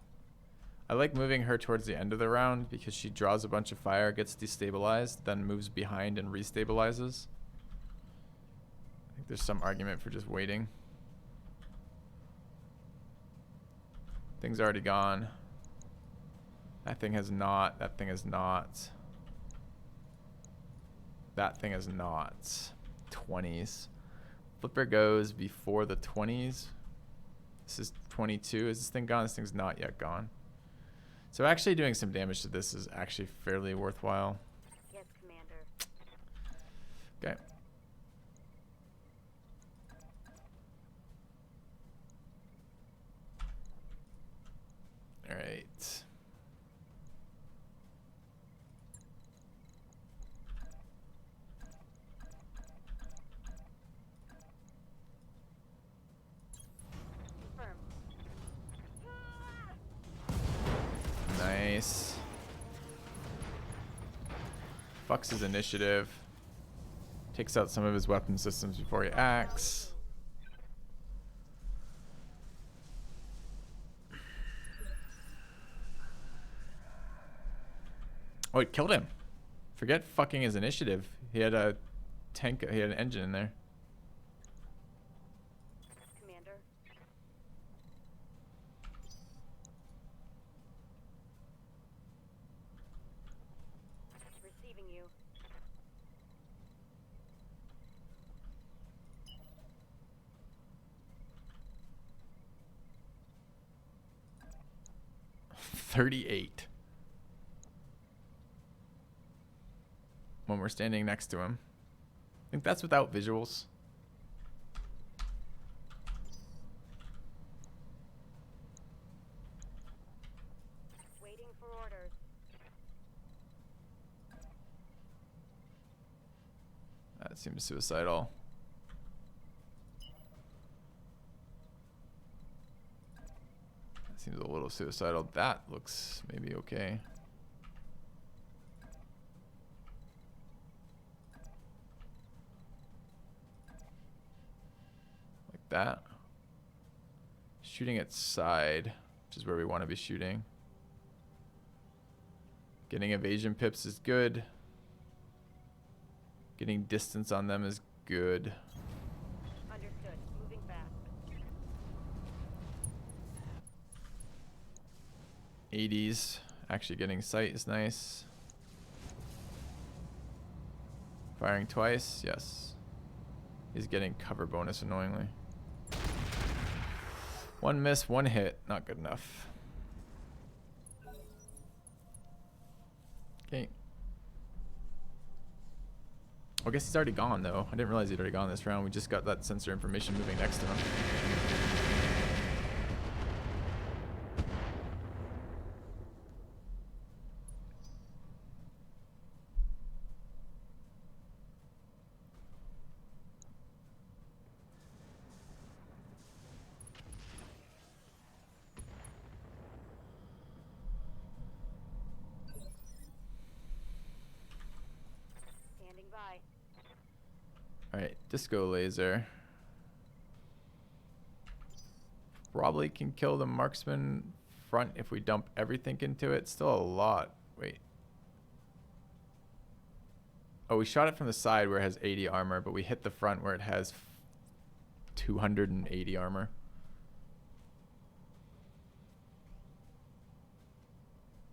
I like moving her towards the end of the round because she draws a bunch of fire, gets destabilized, then moves behind and restabilizes. I think there's some argument for just waiting. Thing's already gone. That thing has not. That thing is not. That thing is not. 20s. Flipper goes before the 20s. This is 22. Is this thing gone? This thing's not yet gone. So actually doing some damage to this is actually fairly worthwhile. Yes, Commander. Okay. All right. Confirmed. Nice. Fucks his initiative. Takes out some of his weapon systems before he acts. Oh, it killed him. Forget fucking his initiative. He had a tank, he had an engine in there. Commander. 38. When we're standing next to him. I think that's without visuals. Waiting for orders. That seems suicidal. That seems a little suicidal. That looks maybe okay. Like that. Shooting at side, which is where we want to be shooting. Getting evasion pips is good. Getting distance on them is good. Understood. Moving fast. 80s. Actually getting sight is nice. Firing twice, yes. He's getting cover bonus annoyingly. One miss, one hit. Not good enough. Okay. I guess he's already gone though. I didn't realize he'd already gone this round. We just got that sensor information moving next to him. Standing by. Alright, disco laser. Probably can kill the marksman front if we dump everything into it. Still a lot. Wait. Oh, we shot it from the side where it has 80 armor, but we hit the front where it has 280 armor.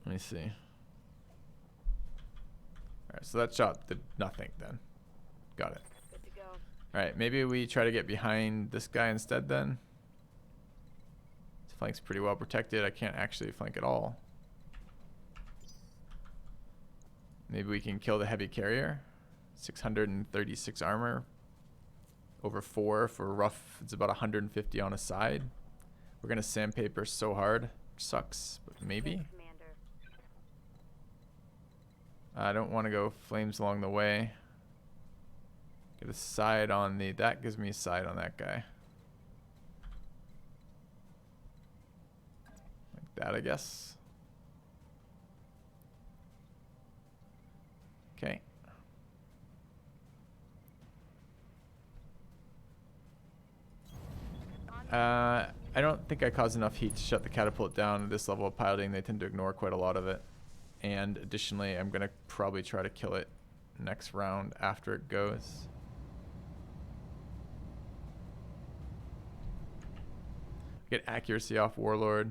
Let me see. Alright, so that shot did nothing then. Got it. Good to go. Alright, maybe we try to get behind this guy instead then. His flank's pretty well protected. I can't actually flank at all. Maybe we can kill the heavy carrier. 636 armor. Over 4 for rough. It's about 150 on a side. We're gonna sandpaper so hard. Sucks, but maybe. Yes, Commander. I don't want to go flames along the way. Get a side on the... That gives me a side on that guy. Like that, I guess. Okay. I don't think I caused enough heat to shut the catapult down at this level of piloting. They tend to ignore quite a lot of it. And additionally, I'm going to probably try to kill it next round after it goes. Get accuracy off Warlord.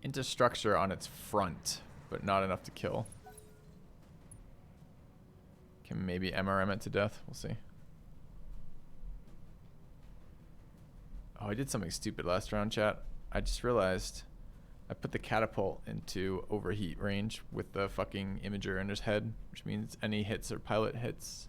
Into structure on its front, but not enough to kill. Can maybe MRM it to death. We'll see. Oh, I did something stupid last round, chat. I just realized I put the catapult into overheat range with the fucking imager in his head, which means any hits are pilot hits.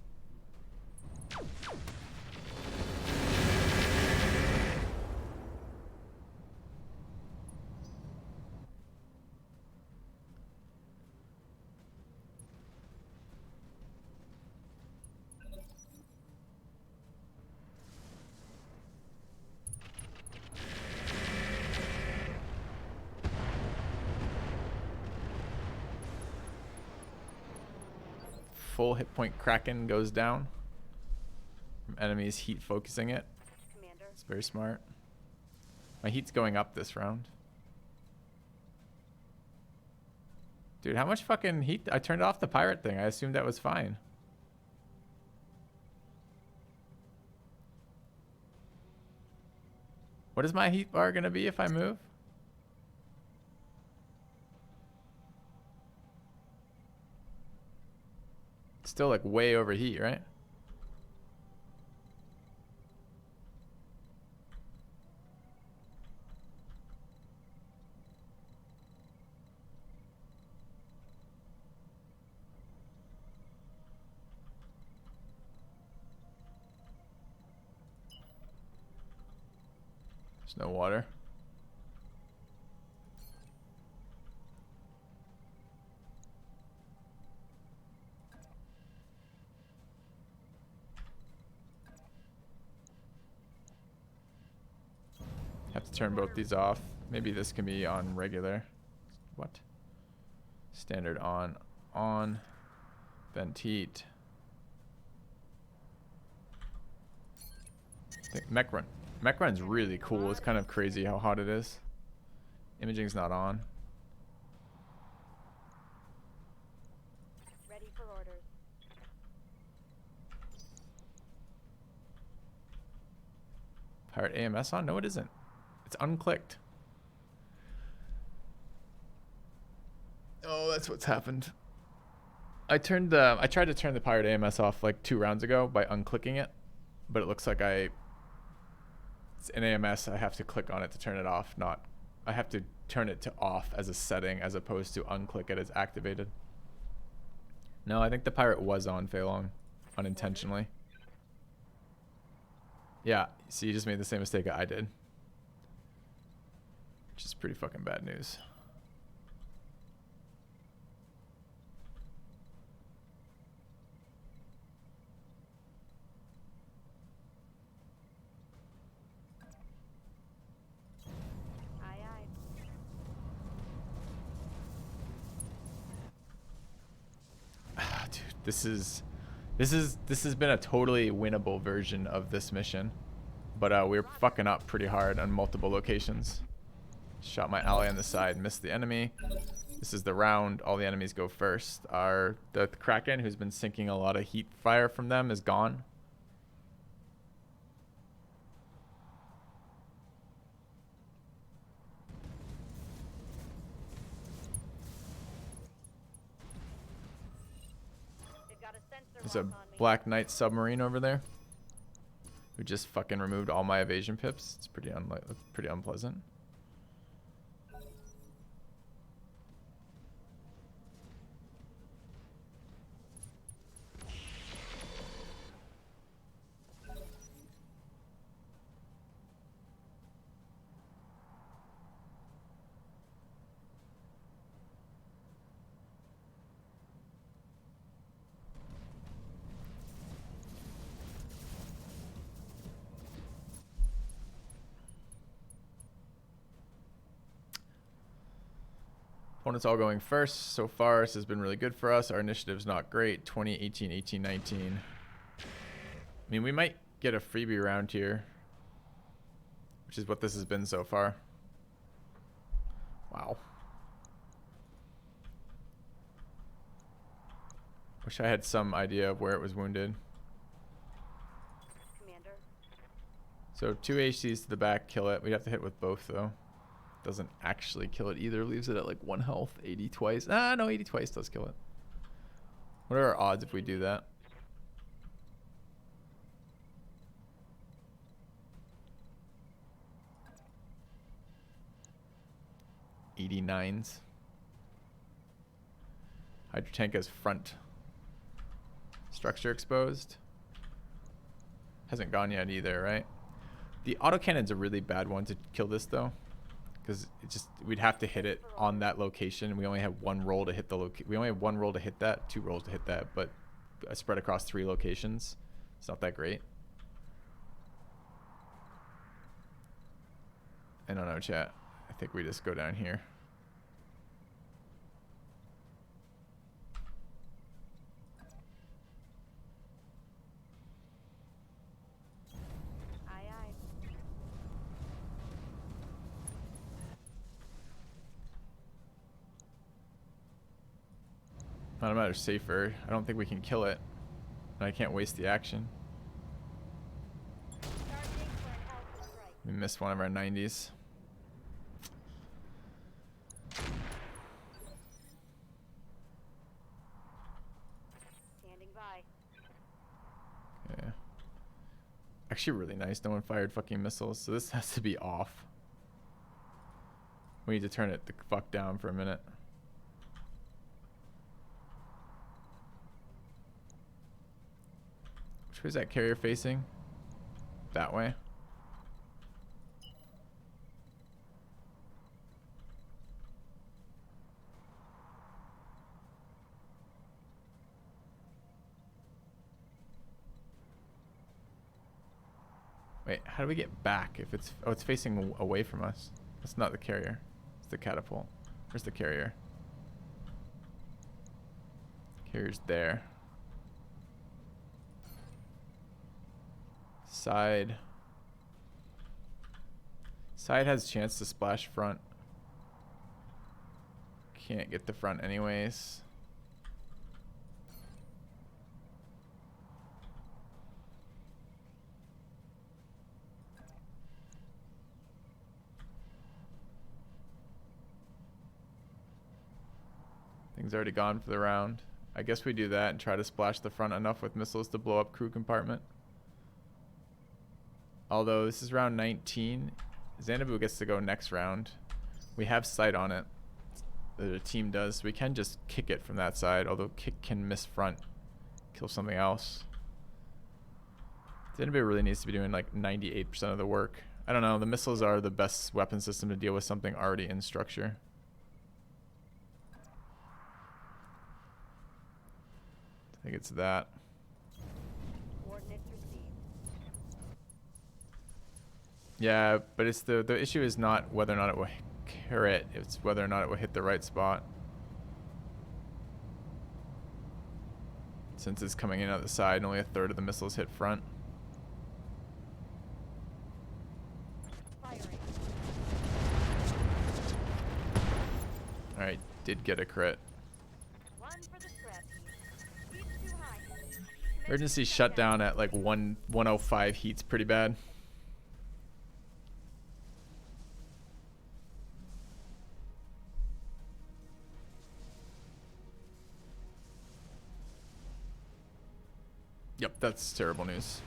Full hit point Kraken goes down from enemies heat focusing it. Commander. It's very smart. My heat's going up this round. Dude, how much fucking heat? I turned off the pirate thing. I assumed that was fine. What is my heat bar gonna be if I move? Still like way overheat, right? There's no water. Have to turn both these off. Maybe this can be on regular. What? Standard on. On. Vent heat. I think mech run. Mech run's really cool. It's kind of crazy how hot it is. Imaging's not on. Ready for orders. Pirate AMS on? No, it isn't. It's unclicked. Oh, that's what's happened. I tried to turn the Pirate AMS off like 2 rounds ago by unclicking it, but it looks like it's an AMS. I have to click on it to turn it off. I have to turn it to off as a setting as opposed to unclick it as activated. No, I think the Pirate was on Feilong unintentionally. Yeah, so you just made the same mistake I did. Which is pretty fucking bad news. Aye, aye. Dude, this has been a totally winnable version of this mission, but we're fucking up pretty hard on multiple locations. Shot my ally on the side, missed the enemy. This is the round. All the enemies go first. The Kraken, who's been sinking a lot of heat fire from them, is gone. They've got a sensor There's a lock on me. Black Knight submarine over there who just fucking removed all my evasion pips. It's pretty unpleasant. Opponents all going first. So far, this has been really good for us. Our initiative's not great. 20, 18, 18, 19. I mean, we might get a freebie around here, which is what this has been so far. Wow. Wish I had some idea of where it was wounded. Commander. So 2 HCs to the back, kill it. We'd have to hit with both, though. Doesn't actually kill it either. Leaves it at like 1 health. 80 twice. Ah, no, 80 twice does kill it. What are our odds if we do that? $89s. Hydro tank has front structure exposed. Hasn't gone yet either, right? The autocannon's a really bad one to kill this though, because we'd have to hit it on that location. We only have 1 roll to hit we only have 1 roll to hit that, 2 rolls to hit that, but spread across 3 locations. It's not that great. I don't know, chat. I think we just go down here. Aye, aye. Not a matter safer. I don't think we can kill it. And I can't waste the action. Charging for an alpha strike. We missed one of our 90s. Standing by. actually really nice. No one fired fucking missiles, so this has to be off. We need to turn it the fuck down for a minute. Which way is that carrier facing? That way. Wait, how do we get back if it's... Oh, it's facing away from us. That's not the carrier. It's the catapult. Where's the carrier? Carrier's there. Side. Side has chance to splash front. Can't get the front anyways. Thing's already gone for the round. I guess we do that and try to splash the front enough with missiles to blow up crew compartment. Although this is round 19. Xanadu gets to go next round. We have sight on it. The team does. We can just kick it from that side, although kick can miss front. Kill something else. Xanadu really needs to be doing like 98% of the work. I don't know. The missiles are the best weapon system to deal with something already in structure. I think it's that. Coordinates received. Yeah, but it's the issue is not whether or not it will crit, it's whether or not it will hit the right spot. Since it's coming in at the side and only a third of the missiles hit front. Firing. Alright, did get a crit. One for the scrap heap. Heat's too high. Emergency shutdown at like 105 heat's pretty bad. Yep, that's terrible news.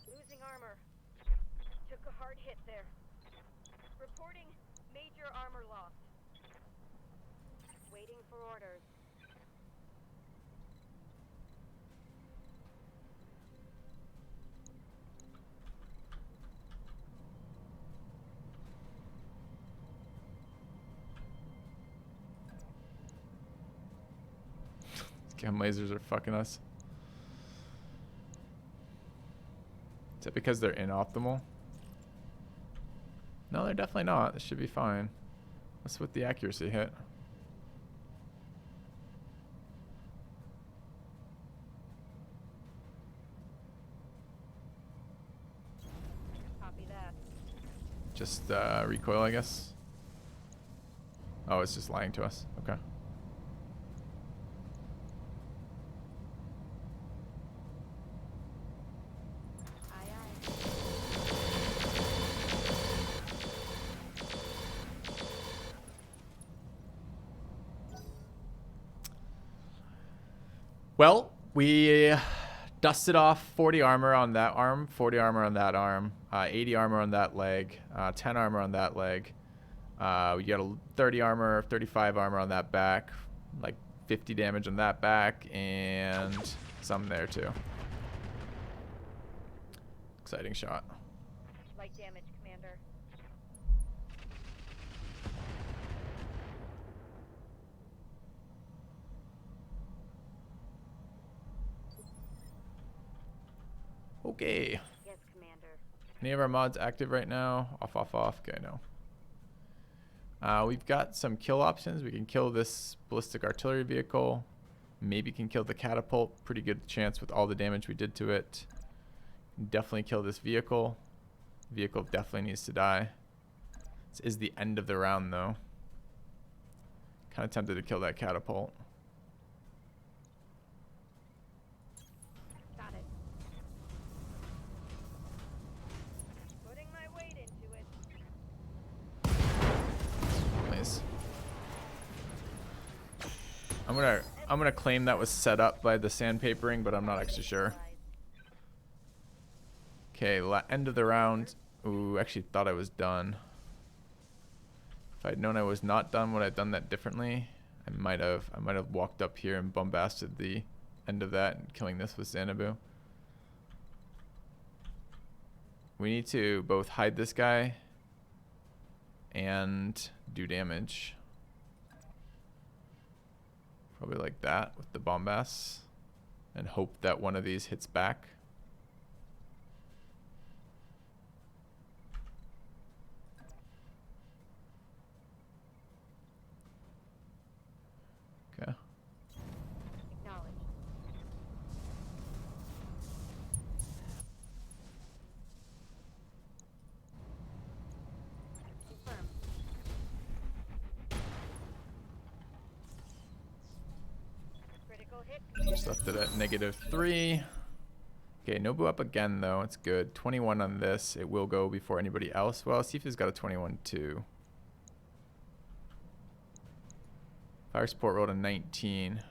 Losing armor. Took a hard hit there. Reporting major armor loss. Waiting for orders. Chem lasers are fucking us. Is that because they're inoptimal? No, they're definitely not. This should be fine. What's with the accuracy hit? Copy that. Just recoil, I guess. Oh, it's just lying to us. Okay. Aye, aye. Well, we dusted off 40 armor on that arm, 40 armor on that arm, 80 armor on that leg, 10 armor on that leg. We got a 30 armor, 35 armor on that back, like 50 damage on that back, and some there too. Exciting shot. Light damage, Commander. Okay. Yes, Commander. Any of our mods active right now? Off, off, off. Okay, no. We've got some kill options. We can kill this ballistic artillery vehicle. Maybe can kill the catapult. Pretty good chance with all the damage we did to it. Definitely kill this vehicle. Vehicle definitely needs to die. This is the end of the round though. Kind of tempted to kill that catapult. Got it. Putting my weight into it. Nice. I'm gonna claim that was set up by the sandpapering, but I'm not actually sure. Okay, end of the round. Ooh, actually thought I was done. If I'd known I was not done, would I have done that differently? I might have walked up here and bombasted the end of that and killing this with Xanadu. We need to both hide this guy and do damage. Probably like that with the bombast. And hope that one of these hits back. Okay. Acknowledged. Confirmed. Critical hit. Just left it at -3. Okay, Nobu up again though. It's good. 21 on this. It will go before anybody else. Well, Sifu's got a 21 too. Fire support rolled a 19.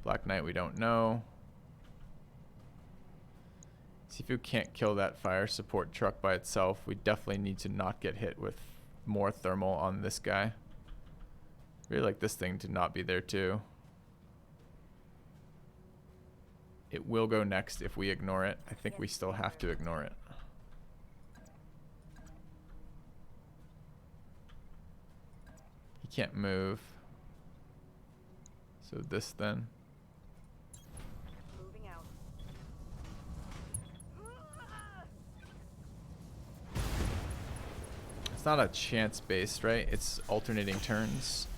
Black Knight we don't know. Sifu can't kill that fire support truck by itself. We definitely need to not get hit with more thermal on this guy. Really like this thing to not be there too. It will go next if we ignore it. I think we still have to ignore it. He can't move. So this then. Moving out. It's not a chance based, right? It's alternating turns.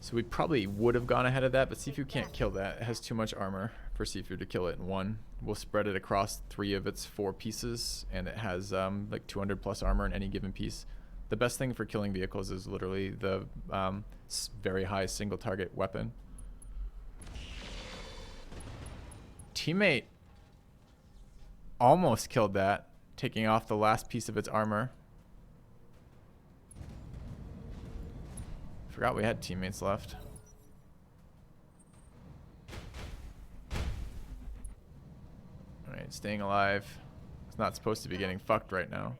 So we probably would have gone ahead of that, but Sifu can't kill that. It has too much armor for Sifu to kill it in one. We'll spread it across 3 of its 4 pieces, and it has like 200 plus armor in any given piece. The best thing for killing vehicles is literally the very high single target weapon. Teammate almost killed that, taking off the last piece of its armor. Forgot we had teammates left. Alright, staying alive. It's not supposed to be getting fucked right now.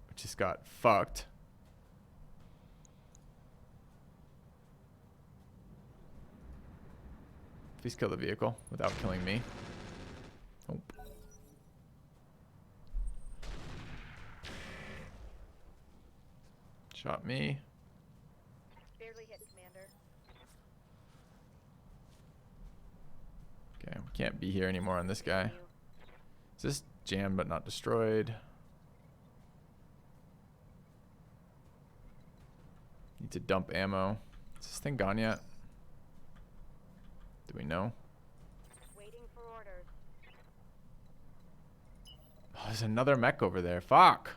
It just got fucked. Please kill the vehicle without killing me. Nope. Shot me. Barely hit, Commander. Okay, we can't be here anymore on this guy. Is this jammed but not destroyed? Need to dump ammo. Is this thing gone yet? Do we know? Waiting for orders. Oh, there's another mech over there. Fuck!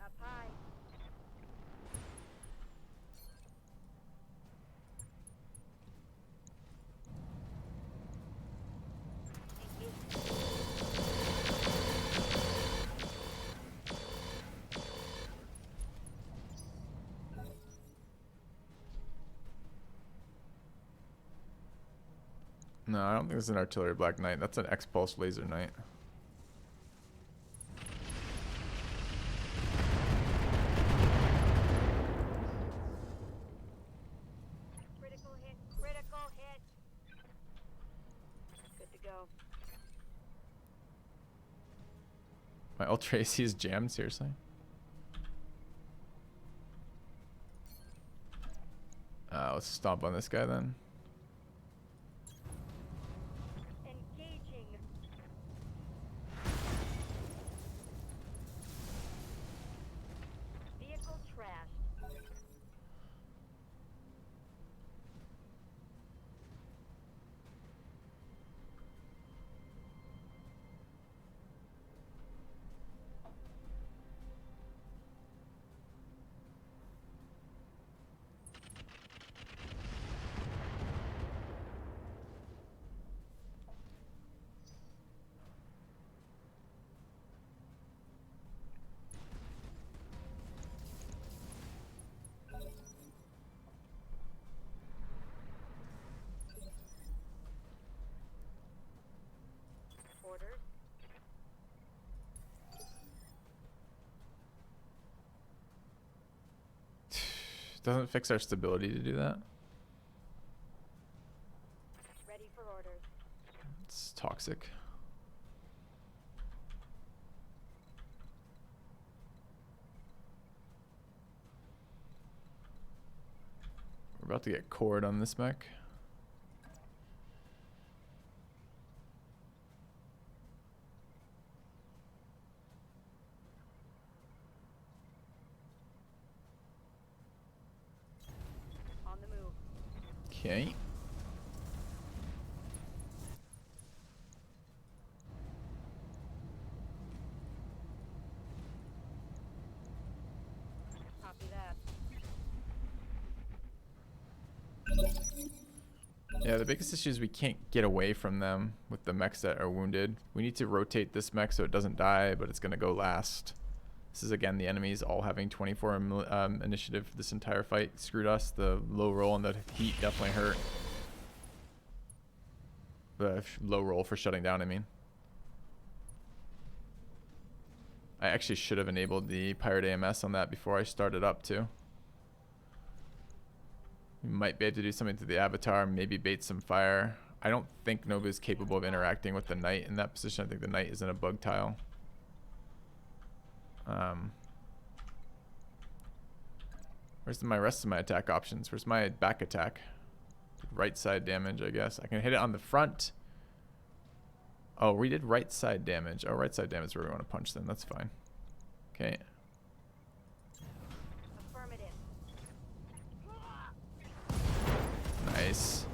Up high. No, I don't think it's an artillery Black Knight. That's an X-Pulse laser knight. Critical hit. Critical hit. Good to go. My Ultra AC is jammed, seriously? Let's stomp on this guy then. Engaging. Vehicle trashed. Doesn't fix our stability to do that. Ready for orders. It's toxic. We're about to get cored on this mech. On the move. Okay. Copy that. Yeah, the biggest issue is we can't get away from them with the mechs that are wounded. We need to rotate this mech so it doesn't die, but it's going to go last. This is, again, the enemies all having 24 initiative this entire fight. Screwed us. The low roll and the heat definitely hurt. The low roll for shutting down, I mean. I actually should have enabled the Pirate AMS on that before I started up, too. We might be able to do something to the avatar, maybe bait some fire. I don't think Nova is capable of interacting with the knight in that position. I think the knight is in a bug tile. Where's my rest of my attack options? Where's my back attack? Right side damage, I guess. I can hit it on the front. Oh, we did right side damage. Oh, right side damage is where we want to punch them. That's fine. Okay. Affirmative. Nice.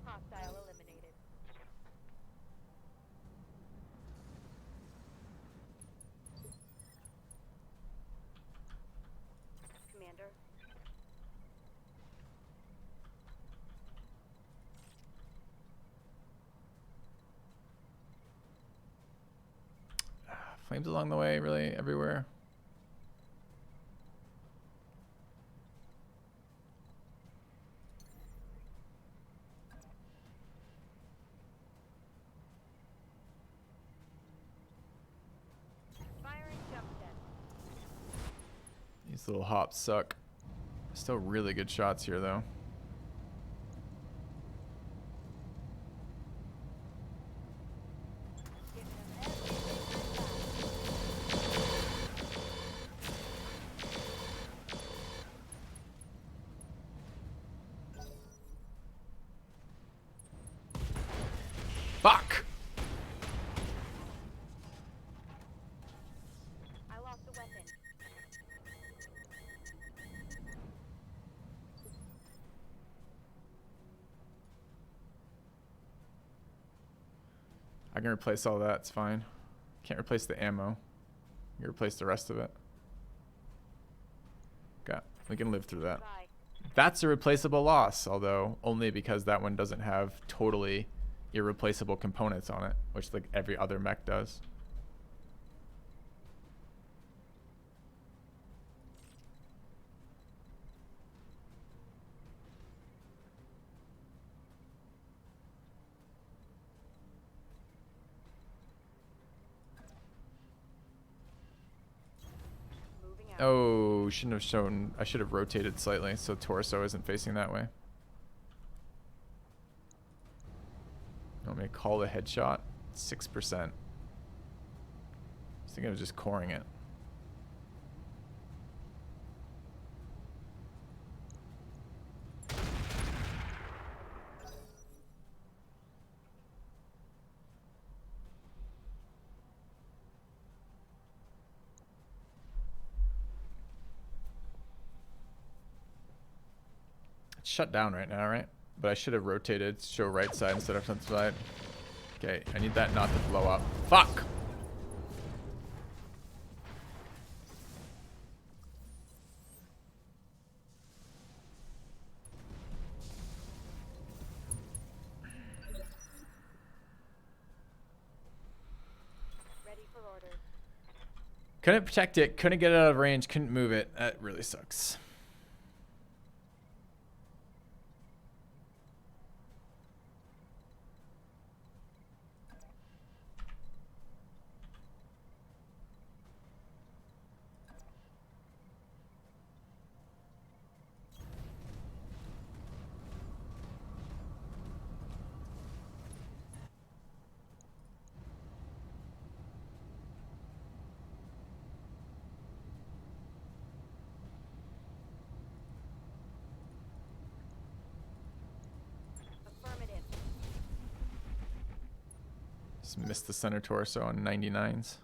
Hostile eliminated. Commander. Flames along the way, really, everywhere. Firing jump set. These little hops suck. Still really good shots here, though. Giving them everything. Fuck! I lost the weapon. I can replace all that, it's fine. Can't replace the ammo. You can replace the rest of it. Got. We can live through that. Bye. That's a replaceable loss, although only because that one doesn't have totally irreplaceable components on it, which like every other mech does. Moving out. Oh, shouldn't have shown. I should have rotated slightly so torso isn't facing that way. You want me to call the headshot? 6%. I was thinking of just coring it. It's shut down right now, right? But I should have rotated, show right side instead of front side. Okay, I need that not to blow up. Fuck! Ready for orders. Couldn't protect it, couldn't get it out of range, couldn't move it. That really sucks. Just missed the center torso on 99s.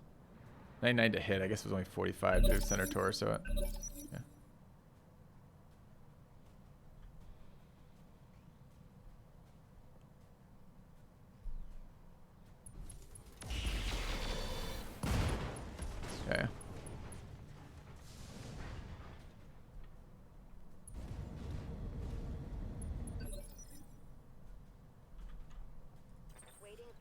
99 to hit. I guess it was only 45 to center torso it. Yeah. Okay.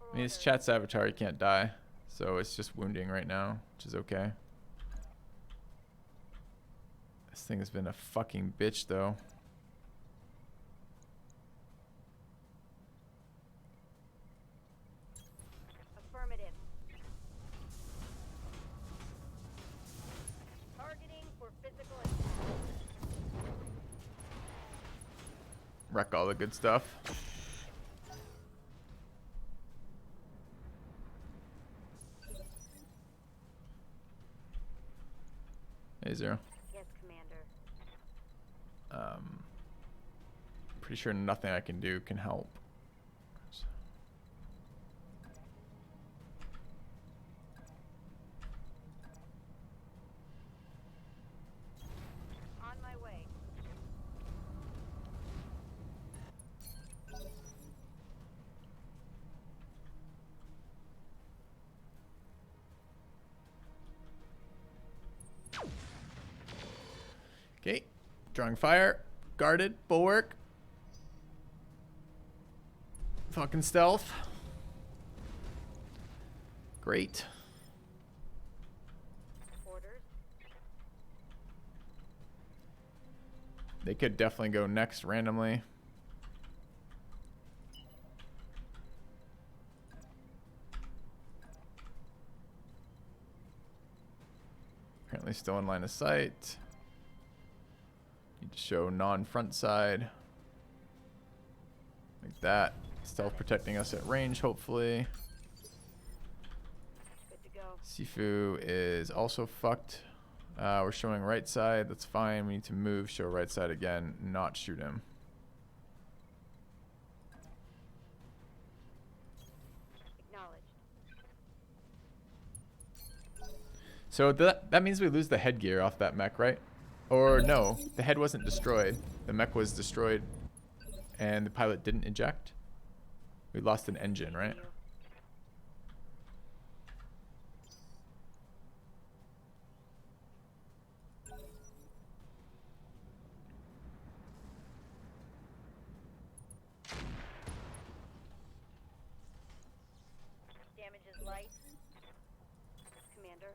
I mean, it's chat's avatar, he can't die. So it's just wounding right now, which is okay. This thing has been a fucking bitch, though. Affirmative. Targeting for physical attack. Wreck all the good stuff. Hey, Zero. Yes, Commander. Pretty sure nothing I can do can help. On my way. Okay, drawing fire, guarded, bulwark. Fucking stealth. Great. Orders. They could definitely go next randomly. Apparently still in line of sight. Need to show non-front side. Like that. Stealth protecting us at range, hopefully. Good to go. Sifu is also fucked. We're showing right side. That's fine. We need to move, show right side again, not shoot him. Acknowledged. So that means we lose the headgear off that mech, right? Or no, the head wasn't destroyed. The mech was destroyed and the pilot didn't eject. We lost an engine, right? Damage is light. Commander.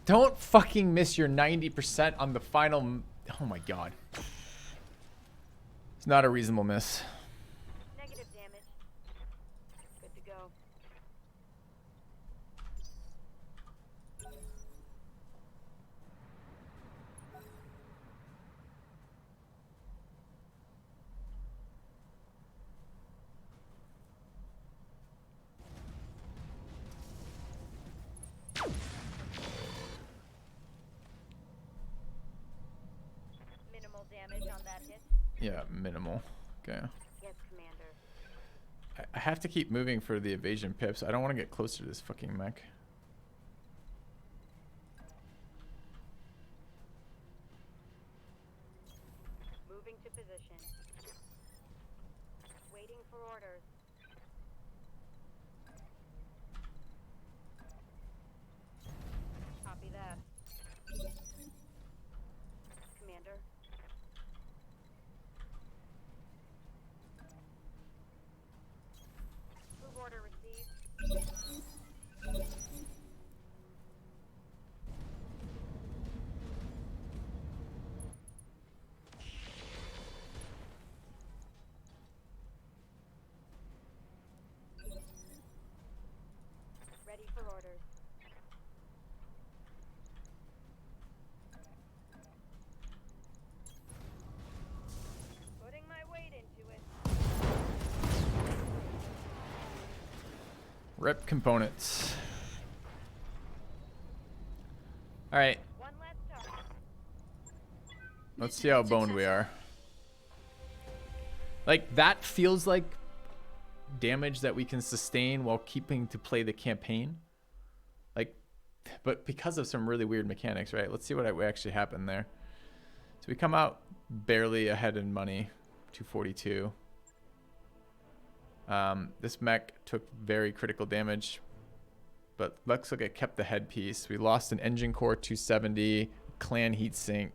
Don't fucking miss your 90% on the final. Oh my god. It's not a reasonable miss. Negative damage. Good to go. Minimal damage on that hit. Yeah, minimal. Okay. Yes, Commander. I have to keep moving for the evasion pips. I don't want to get closer to this fucking mech. Moving to position. Waiting for orders. Copy that. Commander. Move order received. Ready for orders. Putting my weight into it. Rep components. right. One last target. Let's see how boned we are. Like, that feels like damage that we can sustain while keeping to play the campaign. Like, but because of some really weird mechanics, right? Let's see what actually happened there. So we come out barely ahead in money, 242. This mech took very critical damage, but looks like it kept the headpiece. We lost an engine core 270, clan heatsink,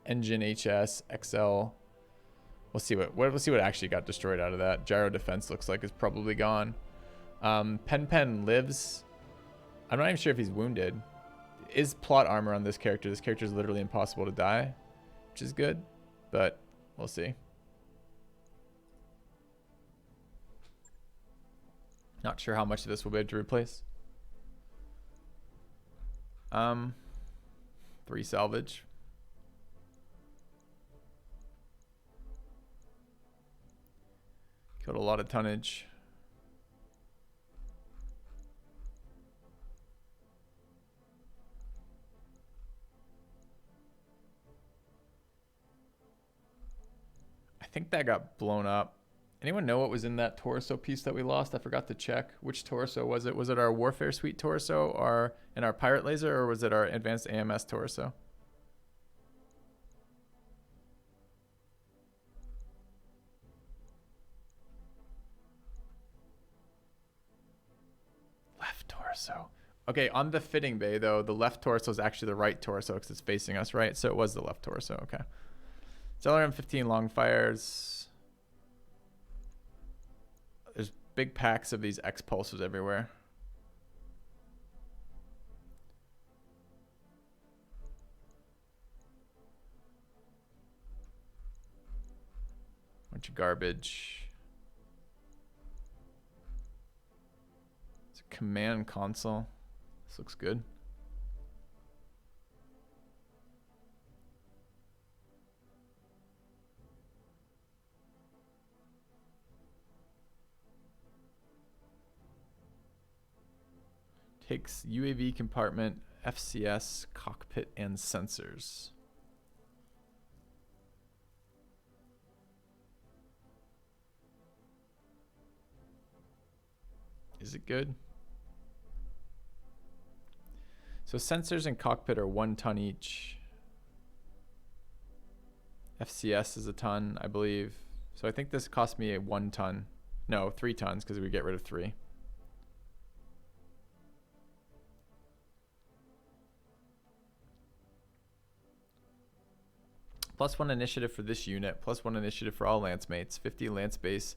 engine HS, XL. We'll see what actually got destroyed out of that. Gyro defense looks like is probably gone. Pen lives. I'm not even sure if he's wounded. Is plot armor on this character. This character is literally impossible to die, which is good, but we'll see. Not sure how much of this we'll be able to replace. 3 salvage. Killed a lot of tonnage. I think that got blown up. Anyone know what was in that torso piece that we lost? I forgot to check. Which torso was it? Was it our Warfare Suite torso or in our Pirate Laser, or was it our Advanced AMS torso? Left torso. Okay, on the fitting bay, though, the left torso is actually the right torso because it's facing us, right? So it was the left torso. Okay. Celerum 15 long fires. There's big packs of these X pulses everywhere. Bunch of garbage. It's a command console. This looks good. Takes UAV compartment, FCS, cockpit, and sensors. Is it good? So sensors and cockpit are 1 ton each. FCS is a ton, I believe. So I think this cost me a 1 ton. No, 3 tons because we get rid of 3. +1 initiative for this unit, +1 initiative for all lance mates, 50 lance base,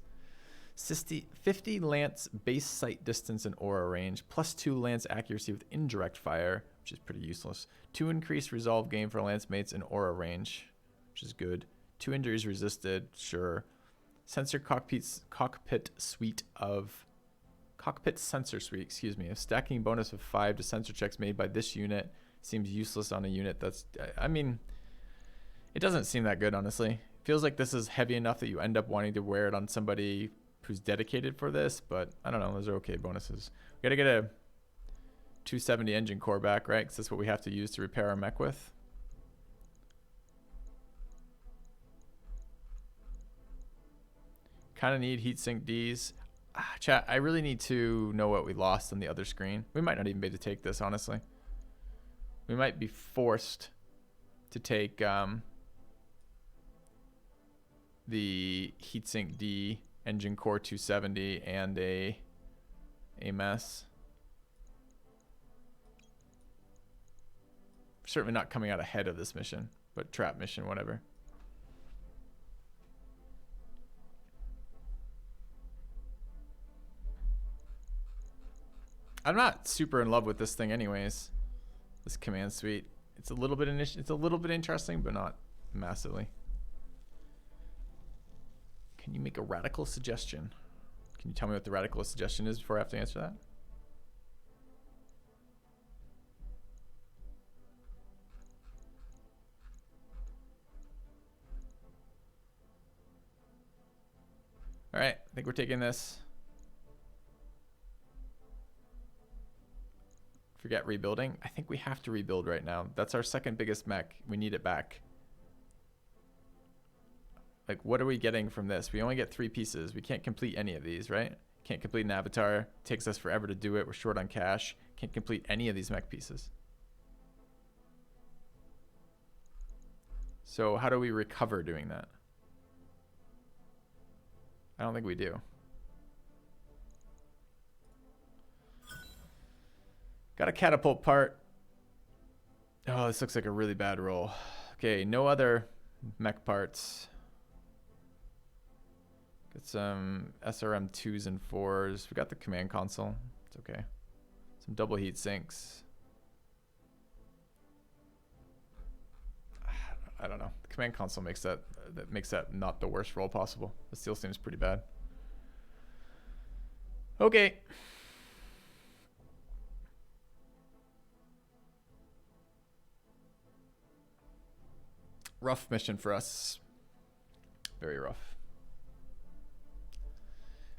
50 lance base sight distance and aura range, +2 lance accuracy with indirect fire, which is pretty useless. 2 increased resolve gain for lance mates and aura range, which is good. 2 injuries resisted, sure. Sensor cockpit sensor suite, excuse me. A stacking bonus of 5 to sensor checks made by this unit seems useless on a unit that's, I mean, it doesn't seem that good, honestly. Feels like this is heavy enough that you end up wanting to wear it on somebody who's dedicated for this, but I don't know. Those are okay bonuses. We gotta get a 270 engine core back, right? Because that's what we have to use to repair our mech with. Kind of need heatsink Ds. Chat, I really need to know what we lost on the other screen. We might not even be able to take this, honestly. We might be forced to take the heatsink D, engine core 270, and a mess. Certainly not coming out ahead of this mission, but trap mission, whatever. I'm not super in love with this thing anyways. This command suite. It's a little bit interesting, but not massively. Can you make a radical suggestion? Can you tell me what the radical suggestion is before I have to answer that? All right, I think we're taking this. Forget rebuilding. I think we have to rebuild right now. That's our second biggest mech. We need it back. Like, what are we getting from this? We only get 3 pieces. We can't complete any of these, right? Can't complete an avatar. It takes us forever to do it. We're short on cash. Can't complete any of these mech pieces. So how do we recover doing that? I don't think we do. Got a catapult part. Oh, this looks like a really bad roll. Okay, no other mech parts. Got some SRM 2s and 4s. We got the command console. It's okay. Some double heat sinks. I don't know. The command console makes that not the worst roll possible. It still seems pretty bad. Okay. Rough mission for us. Very rough.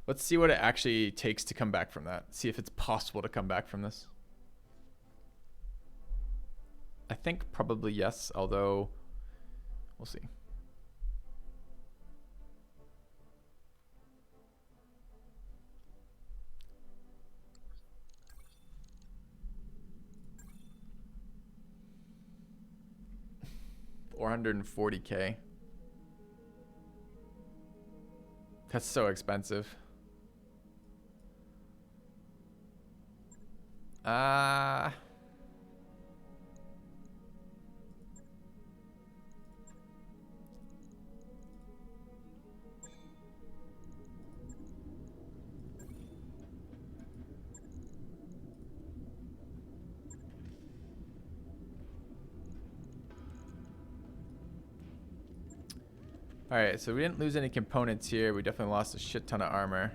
Let's see what it actually takes to come back from that. See if it's possible to come back from this. I think probably yes, although we'll see. $440K. That's so expensive. Alright, so we didn't lose any components here. We definitely lost a shit ton of armor.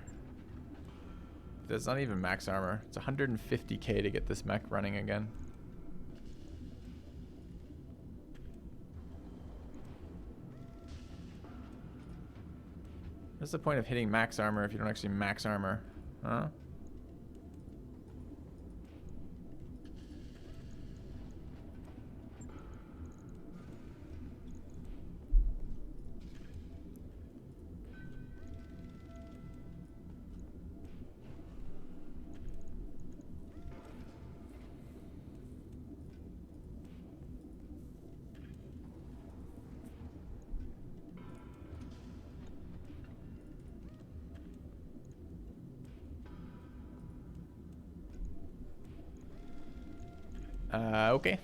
That's not even max armor. It's 150K to get this mech running again. What's the point of hitting max armor if you don't actually max armor? Huh? Okay.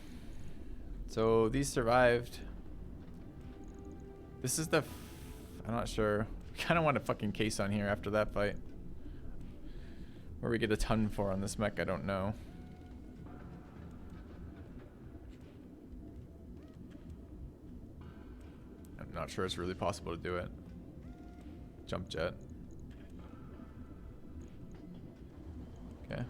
So these survived. This is the... I'm not sure. I kind of want a fucking case on here after that fight. Where we get a ton for on this mech, I don't know. I'm not sure it's really possible to do it. Jump jet. Okay.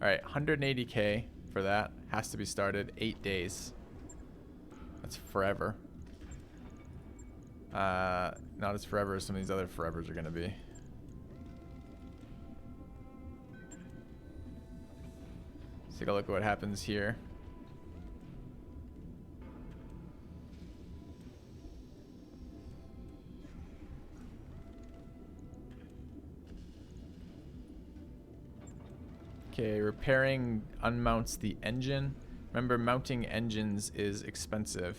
Alright, 180K for that. Has to be started. 8 days. That's forever. Not as forever as some of these other forevers are going to be. Let's take a look at what happens here. Okay, repairing unmounts the engine. Remember, mounting engines is expensive.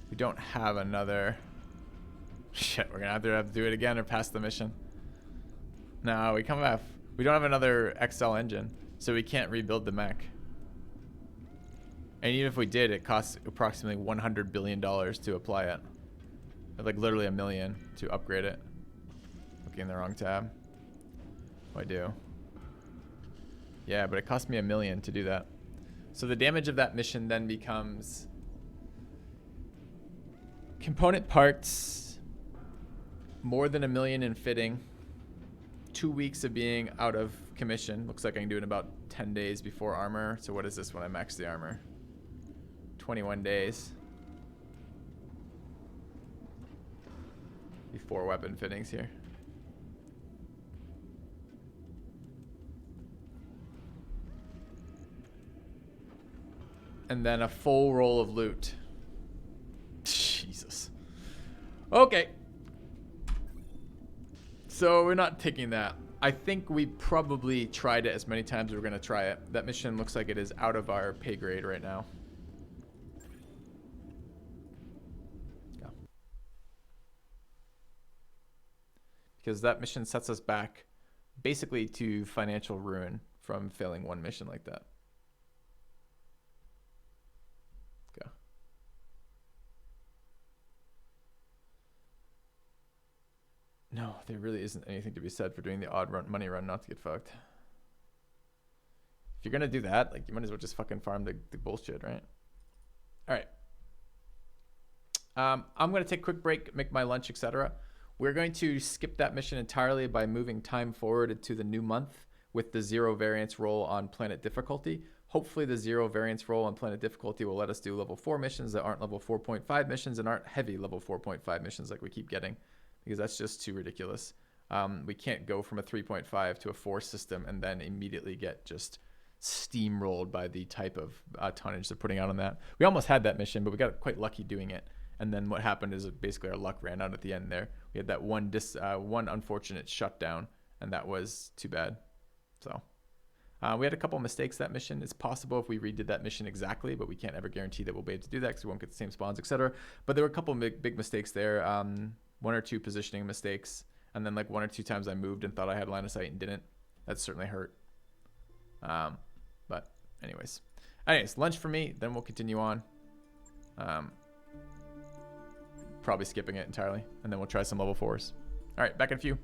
We don't have another... Shit, we're gonna either have to do it again or pass the mission. No, we come back. We don't have another XL engine, so we can't rebuild the mech. And even if we did, it costs approximately $100 billion to apply it. Like literally $1 million to upgrade it. Looking in the wrong tab. What do I do? Yeah, but it cost me $1 million to do that. So the damage of that mission then becomes component parts, more than $1 million in fitting, 2 weeks of being out of commission. Looks like I can do it in about 10 days before armor. So what is this when I max the armor? 21 days. Before weapon fittings here. And then a full roll of loot. Jesus. Okay. So we're not taking that. I think we probably tried it as many times as we're going to try it. That mission looks like it is out of our pay grade right now. Yeah. Because that mission sets us back basically to financial ruin from failing one mission like that. Okay. No, there really isn't anything to be said for doing the odd money run not to get fucked. If you're gonna do that, like, you might as well just fucking farm the bullshit, right? All right. I'm gonna take a quick break, make my lunch, etc. We're going to skip that mission entirely by moving time forward to the new month with the 0 variance roll on planet difficulty. Hopefully the 0 variance roll on planet difficulty will let us do level 4 missions that aren't level 4.5 missions and aren't heavy level 4.5 missions like we keep getting, because that's just too ridiculous. We can't go from a 3.5 to a 4 system and then immediately get just steamrolled by the type of tonnage they're putting out on that. We almost had that mission, but we got quite lucky doing it. And then what happened is basically our luck ran out at the end there. We had that one unfortunate shutdown, and that was too bad. So we had a couple mistakes that mission. It's possible if we redid that mission exactly, but we can't ever guarantee that we'll be able to do that because we won't get the same spawns, etc. But there were a couple big mistakes there. 1 or 2 positioning mistakes, and then like 1 or 2 times I moved and thought I had line of sight and didn't. That certainly hurt. But anyways, lunch for me, then we'll continue on. Probably skipping it entirely, and then we'll try some level 4s. All right, back in a few.